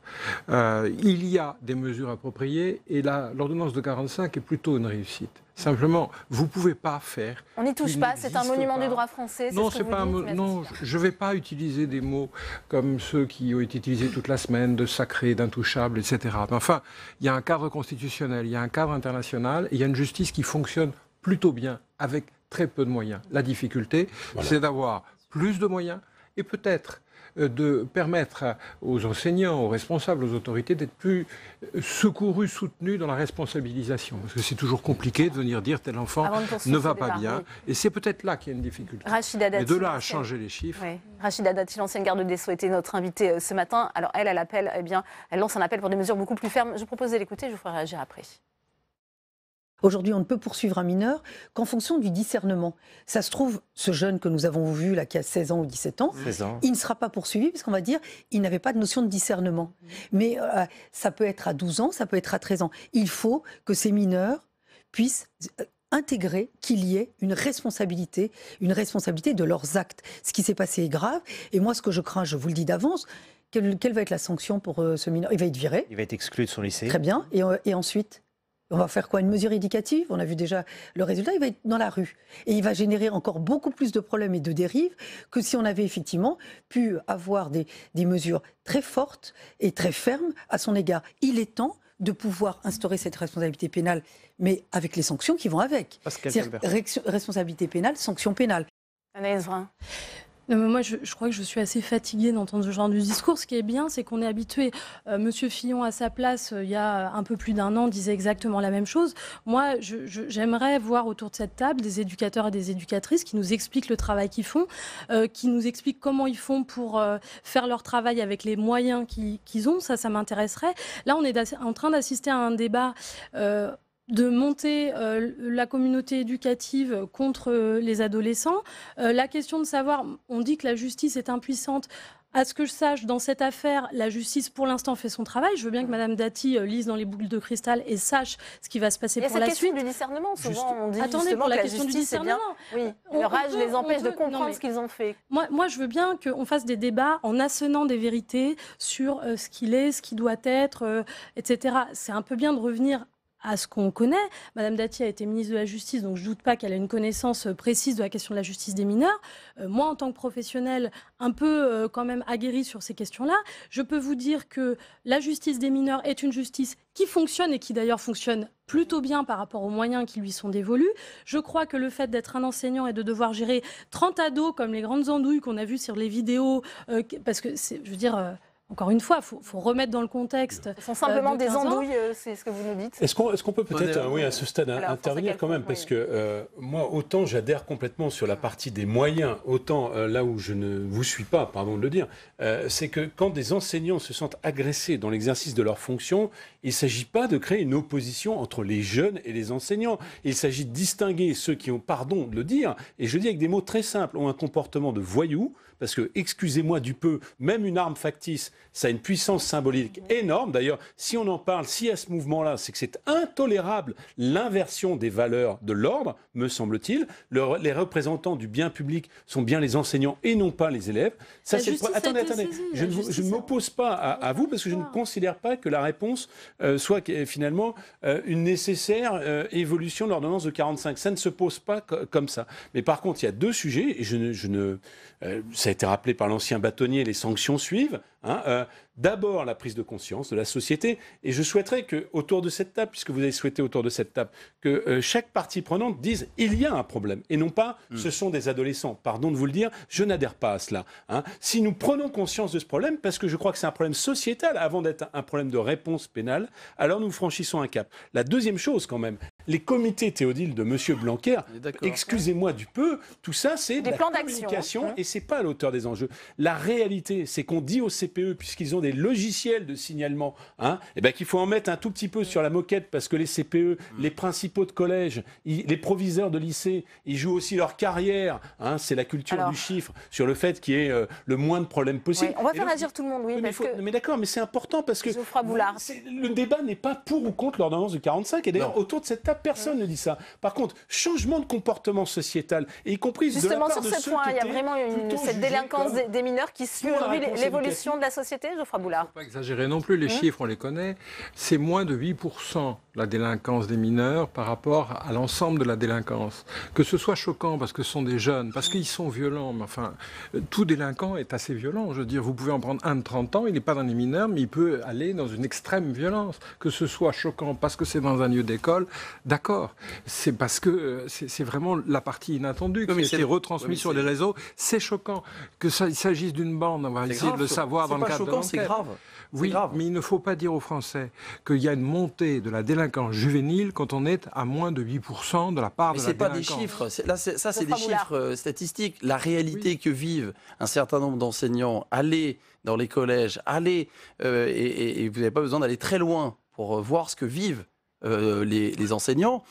Il y a des mesures appropriées et l'ordonnance de 45 est plutôt une réussite. Simplement, vous ne pouvez pas faire... On n'y touche pas, c'est un monument du droit français. Non, je ne vais pas utiliser des mots comme ceux qui ont été utilisés toute la semaine, de sacré, d'intouchable, etc. Mais enfin, il y a un cadre constitutionnel, il y a un cadre international, et il y a une justice qui fonctionne plutôt bien, avec très peu de moyens. La difficulté, c'est d'avoir plus de moyens, et peut-être de permettre aux enseignants, aux responsables, aux autorités d'être plus secourus, soutenus dans la responsabilisation. Parce que c'est toujours compliqué de venir dire tel enfant ne va pas bien. Oui. Et c'est peut-être là qu'il y a une difficulté. Rachida Dati, et de là à changer les chiffres. Oui. Rachida Dati, l'ancienne garde des Sceaux, était notre invitée ce matin. Alors elle appelle, elle lance un appel pour des mesures beaucoup plus fermes. Je vous propose de l'écouter, je vous ferai réagir après. Aujourd'hui, on ne peut poursuivre un mineur qu'en fonction du discernement. Ça se trouve, ce jeune que nous avons vu, là, qui a 16 ans ou 17 ans, il ne sera pas poursuivi parce qu'on va dire qu'il n'avait pas de notion de discernement. Mais ça peut être à 12 ans, ça peut être à 13 ans. Il faut que ces mineurs puissent intégrer qu'il y ait une responsabilité de leurs actes. Ce qui s'est passé est grave. Et moi, ce que je crains, je vous le dis d'avance, quelle va être la sanction pour ce mineur? Il va être viré. Il va être exclu de son lycée. Très bien. Et ensuite, on va faire quoi? Une mesure éducative? On a vu déjà le résultat. Il va être dans la rue. Et il va générer encore beaucoup plus de problèmes et de dérives que si on avait effectivement pu avoir des mesures très fortes et très fermes à son égard. Il est temps de pouvoir instaurer cette responsabilité pénale, mais avec les sanctions qui vont avec. C'est-à-dire responsabilité pénale, sanction pénale. Anaïs Vrin. Non, mais moi, je crois que je suis assez fatiguée d'entendre ce genre de discours. Ce qui est bien, c'est qu'on est habitué. Monsieur Fillon, à sa place, il y a un peu plus d'1 an, disait exactement la même chose. Moi, j'aimerais voir autour de cette table des éducateurs et des éducatrices qui nous expliquent le travail qu'ils font, qui nous expliquent comment ils font pour faire leur travail avec les moyens qu'ils ont. Ça m'intéresserait. Là, on est en train d'assister à un débat de monter la communauté éducative contre les adolescents. La question de savoir, on dit que la justice est impuissante. À ce que je sache, dans cette affaire, la justice, pour l'instant, fait son travail. Je veux bien que Mme Dati lise dans les boucles de cristal et sache ce qui va se passer pour la suite. Il y a cette question du discernement. Souvent, on dit attendez, pour la question du discernement. Oui, leur âge les empêche de comprendre ce qu'ils ont fait. Moi, je veux bien qu'on fasse des débats en assenant des vérités sur ce qu'il est, ce qui doit être, etc. C'est un peu bien de revenir à ce qu'on connaît. Madame Dati a été ministre de la Justice, donc je ne doute pas qu'elle ait une connaissance précise de la question de la justice des mineurs. Moi, en tant que professionnelle, un peu quand même aguerrie sur ces questions-là, je peux vous dire que la justice des mineurs est une justice qui fonctionne et qui d'ailleurs fonctionne plutôt bien par rapport aux moyens qui lui sont dévolus. Je crois que le fait d'être un enseignant et de devoir gérer 30 ados comme les grandes andouilles qu'on a vues sur les vidéos, parce que, je veux dire... Encore une fois, il faut remettre dans le contexte. Ce sont simplement des andouilles, c'est ce que vous nous dites. Est-ce qu'on peut peut-être, à ce stade, intervenir quand même? Parce que moi, autant j'adhère complètement sur la partie des moyens, autant là où je ne vous suis pas, pardon de le dire, c'est que quand des enseignants se sentent agressés dans l'exercice de leurs fonctions, il ne s'agit pas de créer une opposition entre les jeunes et les enseignants. Il s'agit de distinguer ceux qui ont, pardon de le dire, et je le dis avec des mots très simples, ont un comportement de voyous. Parce que, excusez-moi du peu, même une arme factice, ça a une puissance symbolique énorme. D'ailleurs, si on en parle, si à ce mouvement-là, c'est que c'est intolérable l'inversion des valeurs de l'ordre, me semble-t-il. Les représentants du bien public sont bien les enseignants et non pas les élèves. Ça, c'est attendez. Je ne m'oppose pas à vous parce que je ne considère pas que la réponse soit finalement une nécessaire évolution de l'ordonnance de 45. Ça ne se pose pas comme ça. Mais par contre, il y a 2 sujets et ça a été rappelé par l'ancien bâtonnier, les sanctions suivent. D'abord, la prise de conscience de la société. Et je souhaiterais qu'autour de cette table, puisque vous avez souhaité autour de cette table, que chaque partie prenante dise « il y a un problème » et non pas « ce sont des adolescents ». Pardon de vous le dire, je n'adhère pas à cela. Si nous prenons conscience de ce problème, parce que je crois que c'est un problème sociétal avant d'être un problème de réponse pénale, alors nous franchissons un cap. La deuxième chose quand même, les comités Théodile de M. Blanquer, excusez-moi du peu, tout ça c'est de la communication et c'est pas à l'auteur des enjeux. La réalité, c'est qu'on dit au CPE, puisqu'ils ont des logiciels de signalement, qu'il faut en mettre un tout petit peu sur la moquette parce que les CPE, les principaux de collège, les proviseurs de lycée, ils jouent aussi leur carrière. C'est la culture du chiffre sur le fait qu'il y ait le moins de problèmes possible. On va faire agir tout le monde, oui. Mais d'accord, mais c'est important parce que le débat n'est pas pour ou contre l'ordonnance de 45 et d'ailleurs autour de cette table, personne ne dit ça. Par contre, changement de comportement sociétal, et y compris justement sur ce point, il y a vraiment cette délinquance des mineurs qui suit aujourd'hui l'évolution de la société, Geoffroy Boulard. Il ne faut pas exagérer non plus, les chiffres, on les connaît. C'est moins de 8% la délinquance des mineurs par rapport à l'ensemble de la délinquance. Que ce soit choquant parce que ce sont des jeunes, parce qu'ils sont violents, mais enfin, tout délinquant est assez violent. Je veux dire, vous pouvez en prendre un de 30 ans, il n'est pas dans les mineurs, mais il peut aller dans une extrême violence. Que ce soit choquant parce que c'est dans un lieu d'école, d'accord. C'est parce que c'est vraiment la partie inattendue qui a été retransmise sur les réseaux. C'est choquant. Que ça, il s'agisse d'une bande, on va essayer de le savoir dans le cadre de l'enquête. C'est grave. Oui, mais il ne faut pas dire aux Français qu'il y a une montée de la délinquance juvénile quand on est à moins de 8% de la part de la délinquance. Mais ce n'est pas des chiffres. Ça, c'est des chiffres statistiques. La réalité que vivent un certain nombre d'enseignants, aller dans les collèges, et vous n'avez pas besoin d'aller très loin pour voir ce que vivent les enseignants,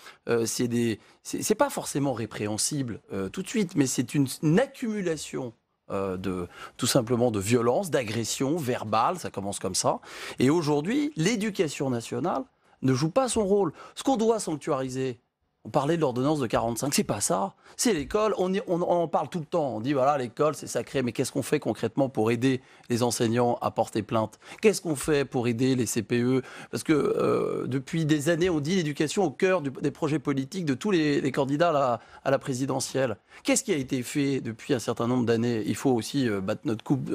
c'est pas forcément répréhensible tout de suite, mais c'est une accumulation tout simplement de violence, d'agression verbale, ça commence comme ça. Et aujourd'hui, l'éducation nationale ne joue pas son rôle. Ce qu'on doit sanctuariser, On parlait de l'ordonnance de 45, c'est pas ça. C'est l'école, on en parle tout le temps. On dit voilà, l'école c'est sacré, mais qu'est-ce qu'on fait concrètement pour aider les enseignants à porter plainte? Qu'est-ce qu'on fait pour aider les CPE? Parce que depuis des années, on dit l'éducation au cœur des projets politiques de tous les candidats à la présidentielle. Qu'est-ce qui a été fait depuis un certain nombre d'années? Il faut aussi battre notre coupe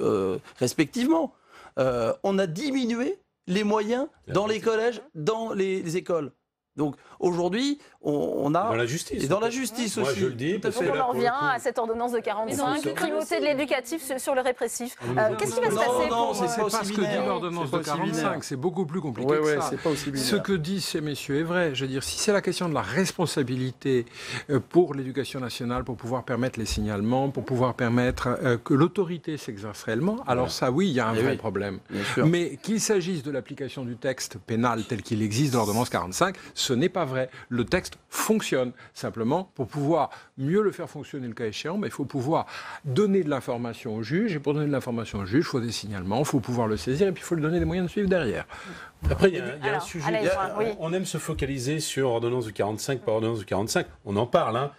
respectivement. On a diminué les moyens dans les collèges, dans les écoles. Donc aujourd'hui, on a... Dans la justice. Et dans la justice aussi. Moi, je le dis. Donc on en revient à cette ordonnance de 45, primauté de l'éducatif sur le répressif. Qu'est-ce qui va se passer Non, c'est pas ce que dit l'ordonnance de 45, c'est beaucoup plus compliqué que ça. C'est pas aussi Ce que disent ces messieurs est vrai. Je veux dire, si c'est la question de la responsabilité pour l'éducation nationale, pour pouvoir permettre les signalements, pour pouvoir permettre que l'autorité s'exerce réellement, alors ça, oui, il y a un vrai problème. Mais qu'il s'agisse de l'application du texte pénal tel qu'il existe dans l'ordonnance 45, ce n'est pas vrai. Le texte fonctionne. Simplement, pour pouvoir mieux le faire fonctionner le cas échéant, il faut pouvoir donner de l'information au juge. Et pour donner de l'information au juge, il faut des signalements, il faut pouvoir le saisir et puis il faut lui donner des moyens de suivre derrière. Après, il y a un sujet. On aime se focaliser sur ordonnance de 45 par ordonnance de 45. On en parle, hein.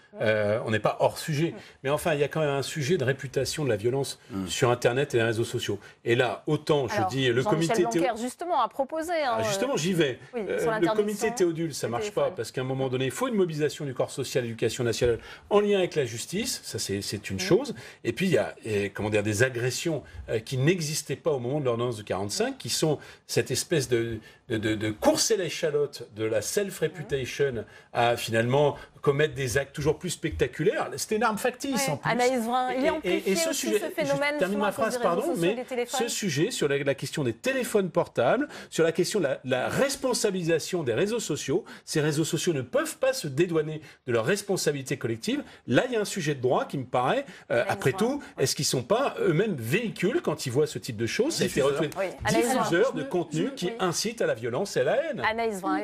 On n'est pas hors sujet. Mais enfin, il y a quand même un sujet de réputation de la violence sur Internet et les réseaux sociaux. Et là, autant, je dis, le comité... Blanquer, justement, a proposé... justement, j'y vais. Le comité Théodule, ça ne marche pas, parce qu'à un moment donné, il faut une mobilisation du corps social et de l'éducation nationale en lien avec la justice. Ça, c'est une chose. Et puis, il y a des agressions qui n'existaient pas au moment de l'ordonnance de 45, qui sont cette espèce de course à l'échalote de la self-reputation à finalement commettre des actes toujours plus spectaculaires. C'était une arme factice en plus. Anaïs Vrins, il est amplifié ce aussi sujet, ce phénomène. Je termine ma phrase, pardon, mais ce sujet sur la question des téléphones portables, sur la question de la responsabilisation des réseaux sociaux, ces réseaux sociaux ne peuvent pas se dédouaner de leur responsabilité collective. Là, il y a un sujet de droit qui me paraît, après tout, est-ce qu'ils ne sont pas eux-mêmes véhicules quand ils voient ce type de choses? Ça a été retrouvé diffuseurs de contenu qui incitent à la violence et à la haine.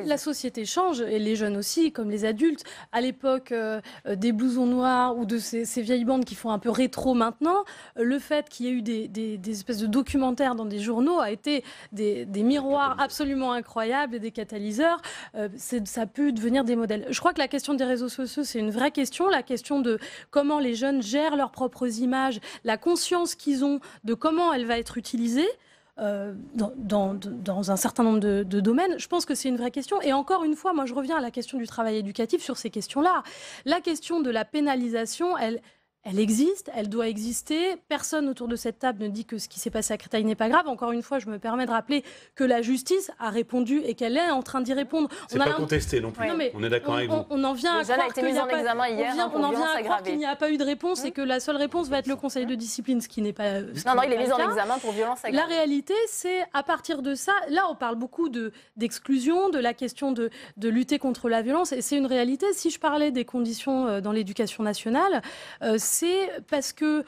La société change, et les jeunes aussi, comme les adultes. À l'époque des blousons noirs ou de ces vieilles bandes qui font un peu rétro maintenant, le fait qu'il y ait eu des espèces de documentaires dans des journaux a été des miroirs absolument incroyables et des catalyseurs. Ça a pu devenir des modèles. Je crois que la question des réseaux sociaux, c'est une vraie question. La question de comment les jeunes gèrent leurs propres images, la conscience qu'ils ont de comment elle va être utilisée. Dans un certain nombre de domaines, je pense que c'est une vraie question. Et encore une fois, moi je reviens à la question du travail éducatif sur ces questions-là. La question de la pénalisation, elle existe, elle doit exister. Personne autour de cette table ne dit que ce qui s'est passé à Créteil n'est pas grave. Encore une fois, je me permets de rappeler que la justice a répondu et qu'elle est en train d'y répondre. C'est pas contesté non plus. Non, on est d'accord avec vous. On en vient à croire qu'il n'y a pas eu de réponse et que la seule réponse va être le conseil de discipline, ce qui n'est pas. Non, il est mis en examen pour violence aggravée. La réalité, c'est à partir de ça, là, on parle beaucoup d'exclusion, de la question de lutter contre la violence, et c'est une réalité. Si je parlais des conditions dans l'éducation nationale, c'est parce que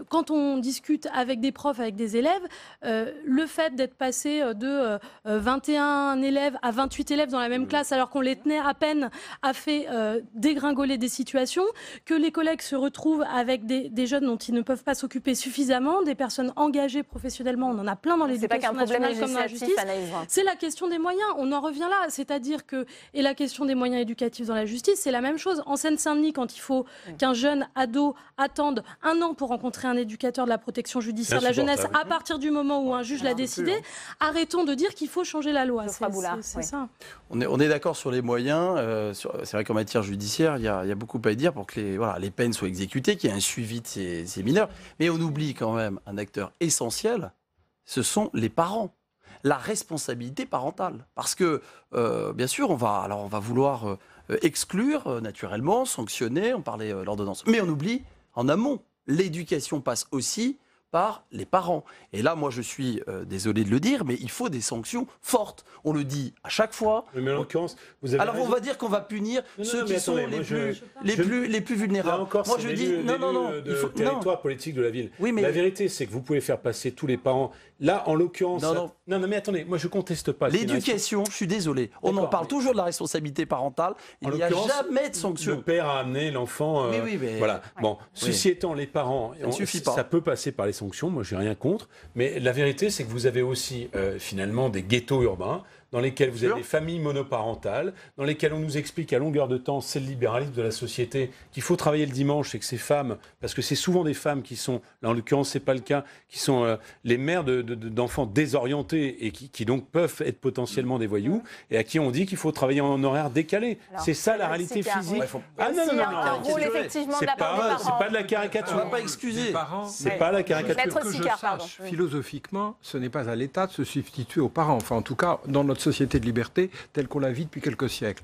quand on discute avec des profs, avec des élèves, le fait d'être passé de 21 élèves à 28 élèves dans la même classe alors qu'on les tenait à peine a fait dégringoler des situations, que les collègues se retrouvent avec des jeunes dont ils ne peuvent pas s'occuper suffisamment, des personnes engagées professionnellement, on en a plein dans l'éducation nationale comme dans la justice. C'est la question des moyens, on en revient là, c'est-à-dire que, et la question des moyens éducatifs dans la justice, c'est la même chose. En Seine-Saint-Denis, quand il faut qu'un jeune ado attende 1 an pour rencontrer un éducateur de la protection judiciaire de la jeunesse à partir du moment où un juge l'a décidé, arrêtons de dire qu'il faut changer la loi. C'est ça. On est d'accord sur les moyens. C'est vrai qu'en matière judiciaire, il y a beaucoup à dire pour que les peines soient exécutées, qu'il y ait un suivi de ces mineurs. Mais on oublie quand même un acteur essentiel, ce sont les parents. La responsabilité parentale. Parce que, bien sûr, on va vouloir exclure, naturellement, sanctionner, on parlait l'ordonnance. Mais on oublie, en amont, l'éducation passe aussi par les parents. Et là, moi, je suis désolé de le dire, mais il faut des sanctions fortes. On le dit à chaque fois. Mais en l'occurrence, vous avez alors, on va dire qu'on va punir ceux qui sont les plus vulnérables. Là encore, moi, je dis non. Il faut territoire politique de la ville. Oui, mais la vérité, c'est que vous pouvez faire passer tous les parents. Là, en l'occurrence, non, mais attendez, moi, je conteste pas. L'éducation, je suis désolé. On en parle toujours de la responsabilité parentale. Il n'y a jamais de sanction. Le père a amené l'enfant. Oui, mais voilà. Bon, ceci étant, les parents, ça ne suffit pas. Ça peut passer par les sanctions. Moi, j'ai rien contre. Mais la vérité, c'est que vous avez aussi finalement des ghettos urbains dans lesquels vous avez des familles monoparentales, dans lesquels on nous explique à longueur de temps, c'est le libéralisme de la société, qu'il faut travailler le dimanche et que ces femmes, parce que c'est souvent des femmes qui sont, là en l'occurrence c'est pas le cas, qui sont les mères d'enfants désorientés et qui donc peuvent être potentiellement des voyous, et à qui on dit qu'il faut travailler en horaire décalé. C'est ça la réalité physique. Ah non, un rôle effectivement de la part des parents. C'est pas de la caricature. On va pas excuser. C'est pas la caricature. Maître Sicard, pardon. Philosophiquement, ce n'est pas à l'État de se substituer aux parents. Enfin, en tout cas, dans notre société de liberté, telle qu'on la vit depuis quelques siècles.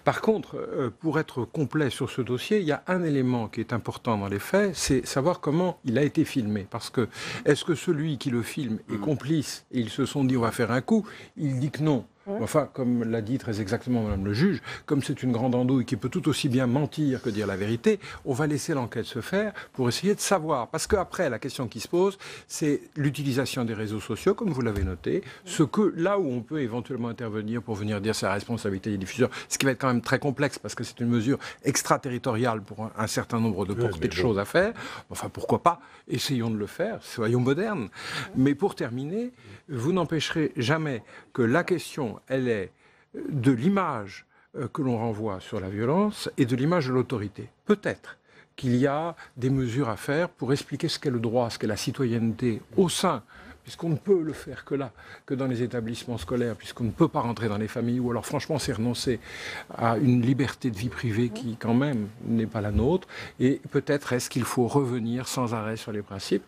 Par contre, pour être complet sur ce dossier, il y a un élément qui est important dans les faits, c'est savoir comment il a été filmé. Parce que, est-ce que celui qui le filme est complice et ils se sont dit on va faire un coup? Il dit que non. Enfin, comme l'a dit très exactement Madame le juge, comme c'est une grande andouille qui peut tout aussi bien mentir que dire la vérité, on va laisser l'enquête se faire pour essayer de savoir. Parce qu'après, la question qui se pose, c'est l'utilisation des réseaux sociaux, comme vous l'avez noté, ce que là où on peut éventuellement intervenir pour venir dire c'est la responsabilité des diffuseurs, ce qui va être quand même très complexe parce que c'est une mesure extraterritoriale pour un certain nombre de portées de choses à faire. Enfin, pourquoi pas? Essayons de le faire, soyons modernes. Mais pour terminer, vous n'empêcherez jamais que la question, elle est de l'image que l'on renvoie sur la violence et de l'image de l'autorité. Peut-être qu'il y a des mesures à faire pour expliquer ce qu'est le droit, ce qu'est la citoyenneté au sein, puisqu'on ne peut le faire que là, que dans les établissements scolaires, puisqu'on ne peut pas rentrer dans les familles, ou alors franchement c'est renoncer à une liberté de vie privée qui quand même n'est pas la nôtre, et peut-être est-ce qu'il faut revenir sans arrêt sur les principes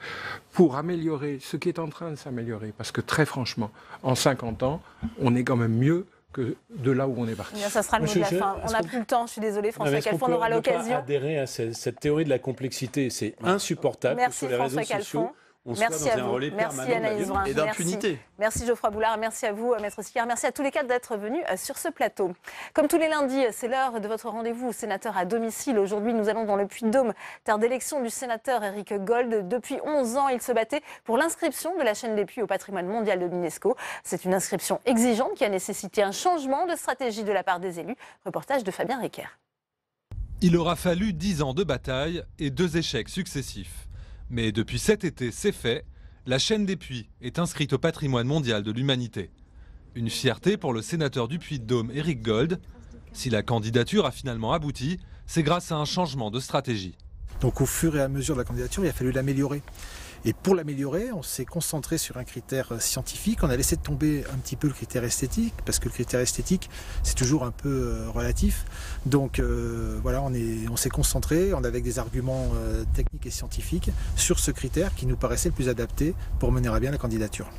pour améliorer ce qui est en train de s'améliorer, parce que très franchement, en 50 ans, on est quand même mieux que de là où on est parti. Bien, ça sera le mot de la fin. On n'a plus le temps, je suis désolée, François Calfon, on aura l'occasion. Adhérer à cette théorie de la complexité, c'est insupportable. Merci que sur les François réseaux sociaux, Calfon. on Merci soit à dans un vous. relais Merci permanent Anaïs Vrin. et d'impunité. Merci Geoffroy Boulard. Merci à vous, Maître Sicard. Merci à tous les quatre d'être venus sur ce plateau. Comme tous les lundis, c'est l'heure de votre rendez-vous au sénateur à domicile. Aujourd'hui, nous allons dans le Puy-de-Dôme, terre d'élection du sénateur Éric Gold. Depuis 11 ans, il se battait pour l'inscription de la chaîne des Puys au patrimoine mondial de l'UNESCO. C'est une inscription exigeante qui a nécessité un changement de stratégie de la part des élus. Reportage de Fabien Recker. Il aura fallu 10 ans de bataille et 2 échecs successifs. Mais depuis cet été, c'est fait. La chaîne des Puys est inscrite au patrimoine mondial de l'humanité. Une fierté pour le sénateur du Puy-de-Dôme, Éric Gold. Si la candidature a finalement abouti, c'est grâce à un changement de stratégie. Donc au fur et à mesure de la candidature, il a fallu l'améliorer. Et pour l'améliorer, on s'est concentré sur un critère scientifique. On a laissé tomber un petit peu le critère esthétique, parce que le critère esthétique, c'est toujours un peu relatif. Donc voilà, on s'est concentré, on avait des arguments techniques et scientifiques sur ce critère qui nous paraissait le plus adapté pour mener à bien la candidature.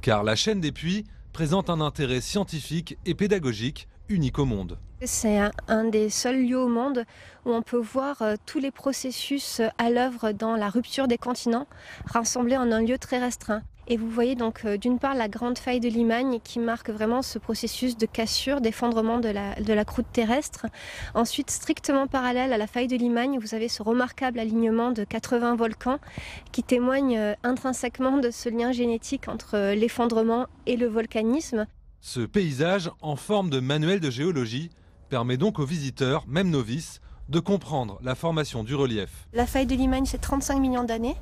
Car la chaîne des Puys présente un intérêt scientifique et pédagogique unique au monde. C'est un des seuls lieux au monde où on peut voir tous les processus à l'œuvre dans la rupture des continents, rassemblés en un lieu très restreint. Et vous voyez donc d'une part la grande faille de Limagne qui marque vraiment ce processus de cassure, d'effondrement de la croûte terrestre. Ensuite, strictement parallèle à la faille de Limagne, vous avez ce remarquable alignement de 80 volcans qui témoignent intrinsèquement de ce lien génétique entre l'effondrement et le volcanisme. Ce paysage en forme de manuel de géologie permet donc aux visiteurs, même novices, de comprendre la formation du relief. La faille de Limagne, c'est 35 millions d'années.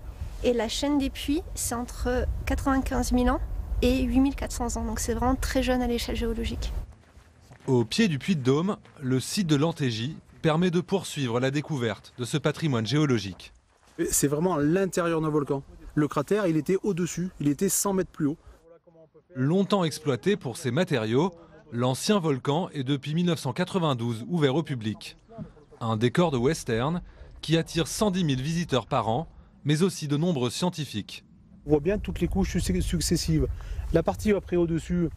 Et la chaîne des Puys, c'est entre 95 000 ans et 8400 ans. Donc c'est vraiment très jeune à l'échelle géologique. Au pied du Puy-de-Dôme, le site de l'Antégie permet de poursuivre la découverte de ce patrimoine géologique. C'est vraiment à l'intérieur d'un volcan. Le cratère, il était au-dessus, il était 100 mètres plus haut. Longtemps exploité pour ses matériaux, l'ancien volcan est depuis 1992 ouvert au public. Un décor de western qui attire 110 000 visiteurs par an, mais aussi de nombreux scientifiques. On voit bien toutes les couches successives. La partie après au-dessus,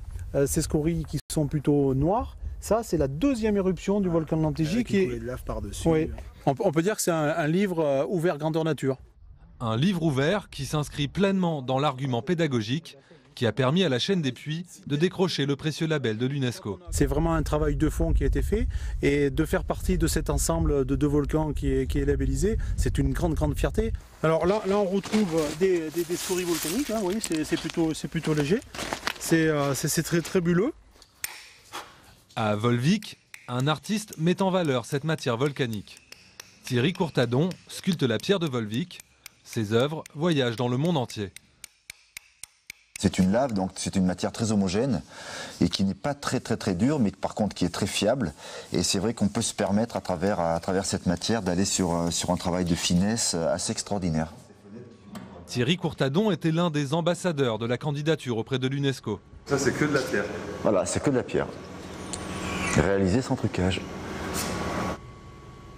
ces scories qui sont plutôt noires. Ça, c'est la deuxième éruption du volcan de l'Antégie qui est... de lave par-dessus. Oui. On peut dire que c'est un livre ouvert grandeur nature. Un livre ouvert qui s'inscrit pleinement dans l'argument pédagogique qui a permis à la chaîne des Puys de décrocher le précieux label de l'UNESCO. C'est vraiment un travail de fond qui a été fait et de faire partie de cet ensemble de 2 volcans qui est labellisé, c'est une grande fierté. Alors là on retrouve des scories volcaniques, hein, oui, c'est plutôt léger, c'est très bulleux. À Volvic, un artiste met en valeur cette matière volcanique. Thierry Courtadon sculpte la pierre de Volvic. Ses œuvres voyagent dans le monde entier. C'est une lave, donc c'est une matière très homogène et qui n'est pas très dure, mais par contre qui est très fiable. Et c'est vrai qu'on peut se permettre à travers cette matière d'aller sur un travail de finesse assez extraordinaire. Thierry Courtadon était l'un des ambassadeurs de la candidature auprès de l'UNESCO. Ça, c'est que de la pierre. Voilà, c'est que de la pierre. Réalisée sans trucage.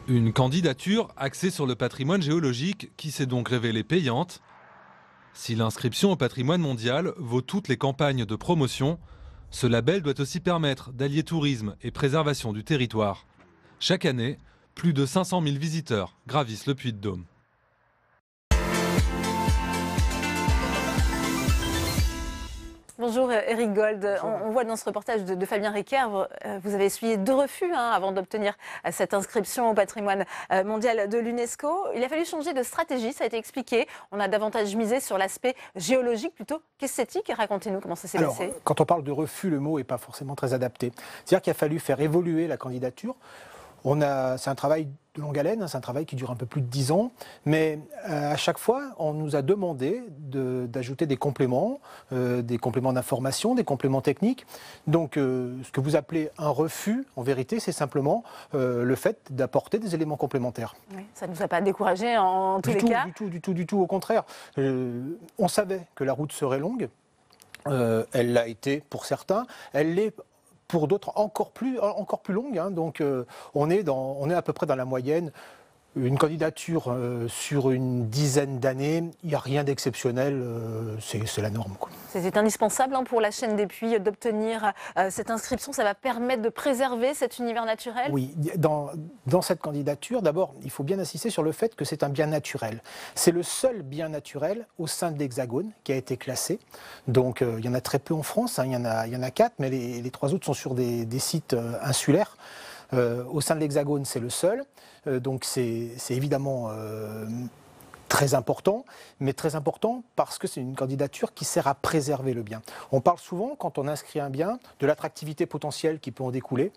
Une candidature axée sur le patrimoine géologique qui s'est donc révélée payante. Si l'inscription au patrimoine mondial vaut toutes les campagnes de promotion, ce label doit aussi permettre d'allier tourisme et préservation du territoire. Chaque année, plus de 500 000 visiteurs gravissent le Puy-de-Dôme. Bonjour Eric Gold. Bonjour. On voit dans ce reportage de Fabien Requerre, vous avez essuyé 2 refus avant d'obtenir cette inscription au patrimoine mondial de l'UNESCO. Il a fallu changer de stratégie, ça a été expliqué. On a davantage misé sur l'aspect géologique plutôt qu'esthétique. Racontez-nous comment ça s'est passé. Quand on parle de refus, le mot n'est pas forcément très adapté. C'est-à-dire qu'il a fallu faire évoluer la candidature. C'est un travail de longue haleine, c'est un travail qui dure un peu plus de 10 ans, mais à chaque fois, on nous a demandé d'ajouter des compléments d'information, des compléments techniques. Donc, ce que vous appelez un refus, en vérité, c'est simplement le fait d'apporter des éléments complémentaires. Oui, ça ne nous a pas découragés en tous les cas. Du tout, au contraire. On savait que la route serait longue, elle l'a été pour certains, elle l'est pour d'autres encore plus longue, donc on est à peu près dans la moyenne. Une candidature sur une dizaine d'années, il n'y a rien d'exceptionnel, c'est la norme. C'est indispensable pour la chaîne des Puys d'obtenir cette inscription, ça va permettre de préserver cet univers naturel? Oui, dans cette candidature, d'abord, il faut bien insister sur le fait que c'est un bien naturel. C'est le seul bien naturel au sein de l'Hexagone qui a été classé. Donc il y en a très peu en France, il y en a 4, mais les 3 autres sont sur des sites insulaires. Au sein de l'Hexagone, c'est le seul. Donc c'est évidemment très important, mais très important parce que c'est une candidature qui sert à préserver le bien. On parle souvent, quand on inscrit un bien, de l'attractivité potentielle qui peut en découler.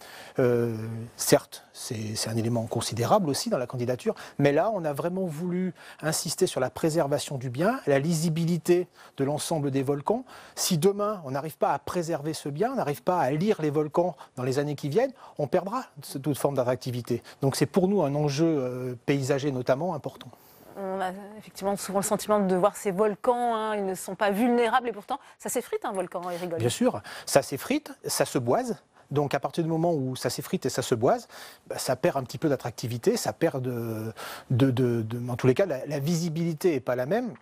Certes, c'est un élément considérable aussi dans la candidature, mais là, on a vraiment voulu insister sur la préservation du bien, la lisibilité de l'ensemble des volcans. Si demain, on n'arrive pas à préserver ce bien, on n'arrive pas à lire les volcans dans les années qui viennent, on perdra toute forme d'attractivité. Donc c'est pour nous un enjeu paysager notamment important. On a effectivement souvent le sentiment de voir ces volcans, ils ne sont pas vulnérables et pourtant ça s'effrite un volcan, Eric Gold. Bien sûr, ça s'effrite, ça se boise. Donc à partir du moment où ça s'effrite et ça se boise, ça perd un petit peu d'attractivité, ça perd en tous les cas, la visibilité n'est pas la même.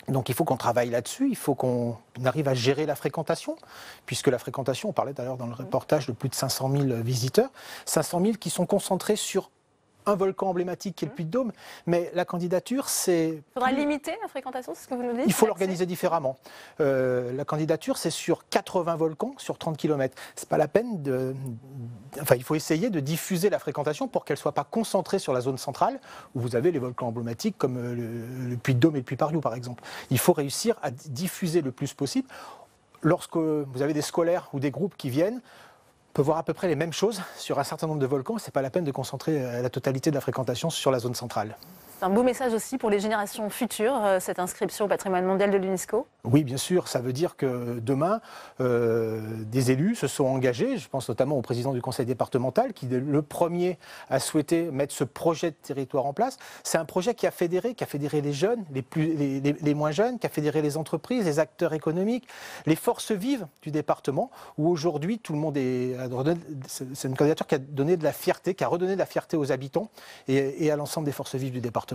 Donc il faut qu'on travaille là-dessus, il faut qu'on arrive à gérer la fréquentation, puisque la fréquentation, on parlait d'ailleurs dans le reportage de plus de 500 000 visiteurs, 500 000 qui sont concentrés sur un volcan emblématique qui est le Puy-de-Dôme, mais la candidature, c'est... Il faudra limiter la fréquentation, c'est ce que vous nous dites? Il faut l'organiser différemment. La candidature, c'est sur 80 volcans, sur 30 km. C'est pas la peine de... Enfin, il faut essayer de diffuser la fréquentation pour qu'elle ne soit pas concentrée sur la zone centrale, où vous avez les volcans emblématiques comme le Puy-de-Dôme et le Puy-Pariou, par exemple. Il faut réussir à diffuser le plus possible. Lorsque vous avez des scolaires ou des groupes qui viennent, peut voir à peu près les mêmes choses sur un certain nombre de volcans. Ce n'est pas la peine de concentrer la totalité de la fréquentation sur la zone centrale. C'est un beau message aussi pour les générations futures, cette inscription au patrimoine mondial de l'UNESCO? Oui, bien sûr. Ça veut dire que demain, des élus se sont engagés. Je pense notamment au président du conseil départemental qui est le premier à souhaiter mettre ce projet de territoire en place. C'est un projet qui a fédéré les jeunes, les moins jeunes, qui a fédéré les entreprises, les acteurs économiques, les forces vives du département, où aujourd'hui tout le monde c'est une candidature qui a donné de la fierté, qui a redonné de la fierté aux habitants et à l'ensemble des forces vives du département.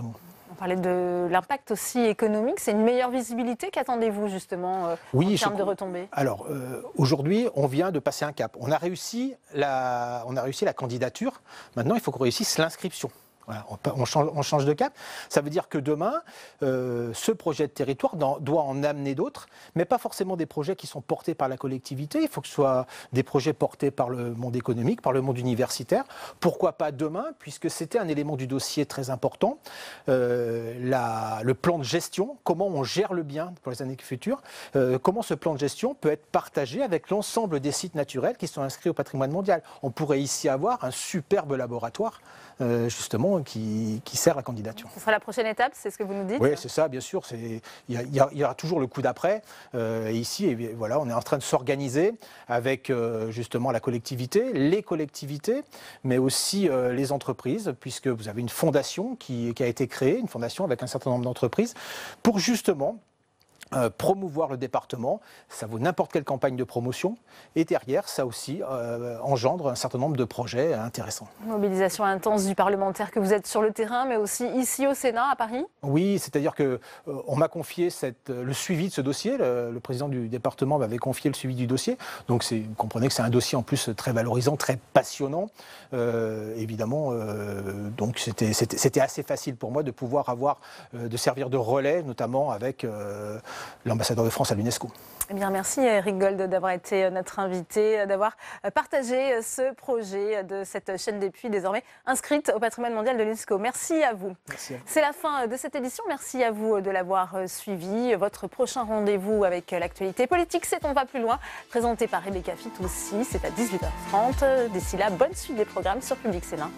On parlait de l'impact aussi économique, c'est une meilleure visibilité. Qu'attendez-vous justement en termes de retombées? Alors aujourd'hui, on vient de passer un cap. On a réussi la candidature, maintenant il faut qu'on réussisse l'inscription. Voilà, on change de cap. Ça veut dire que demain, ce projet de territoire doit en amener d'autres, mais pas forcément des projets qui sont portés par la collectivité. Il faut que ce soit des projets portés par le monde économique, par le monde universitaire. Pourquoi pas demain, puisque c'était un élément du dossier très important, le plan de gestion, comment on gère le bien pour les années futures, comment ce plan de gestion peut être partagé avec l'ensemble des sites naturels qui sont inscrits au patrimoine mondial. On pourrait ici avoir un superbe laboratoire, justement, documentation qui sert la candidature. Ce sera la prochaine étape, c'est ce que vous nous dites? Oui, c'est ça, bien sûr. Il y aura toujours le coup d'après. Et ici, voilà, on est en train de s'organiser avec justement la collectivité, les collectivités, mais aussi les entreprises, puisque vous avez une fondation qui a été créée, une fondation avec un certain nombre d'entreprises, pour justement promouvoir le département. Ça vaut n'importe quelle campagne de promotion. Et derrière, ça aussi engendre un certain nombre de projets intéressants. Mobilisation intense du parlementaire que vous êtes sur le terrain, mais aussi ici au Sénat, à Paris? Oui, c'est-à-dire qu'on m'a confié le suivi de ce dossier. Le président du département m'avait confié le suivi du dossier. Donc vous comprenez que c'est un dossier en plus très valorisant, très passionnant. Évidemment, donc c'était assez facile pour moi de pouvoir de servir de relais, notamment avec l'ambassadeur de France à l'UNESCO. Eh bien, merci Eric Gold d'avoir été notre invité, d'avoir partagé ce projet de cette chaîne des puits désormais inscrite au patrimoine mondial de l'UNESCO. Merci à vous. C'est la fin de cette édition. Merci à vous de l'avoir suivi. Votre prochain rendez-vous avec l'actualité politique, c'est On va plus loin, présenté par Rebecca Fitoussi. C'est à 18h30. D'ici là, bonne suite des programmes sur Public Sénat.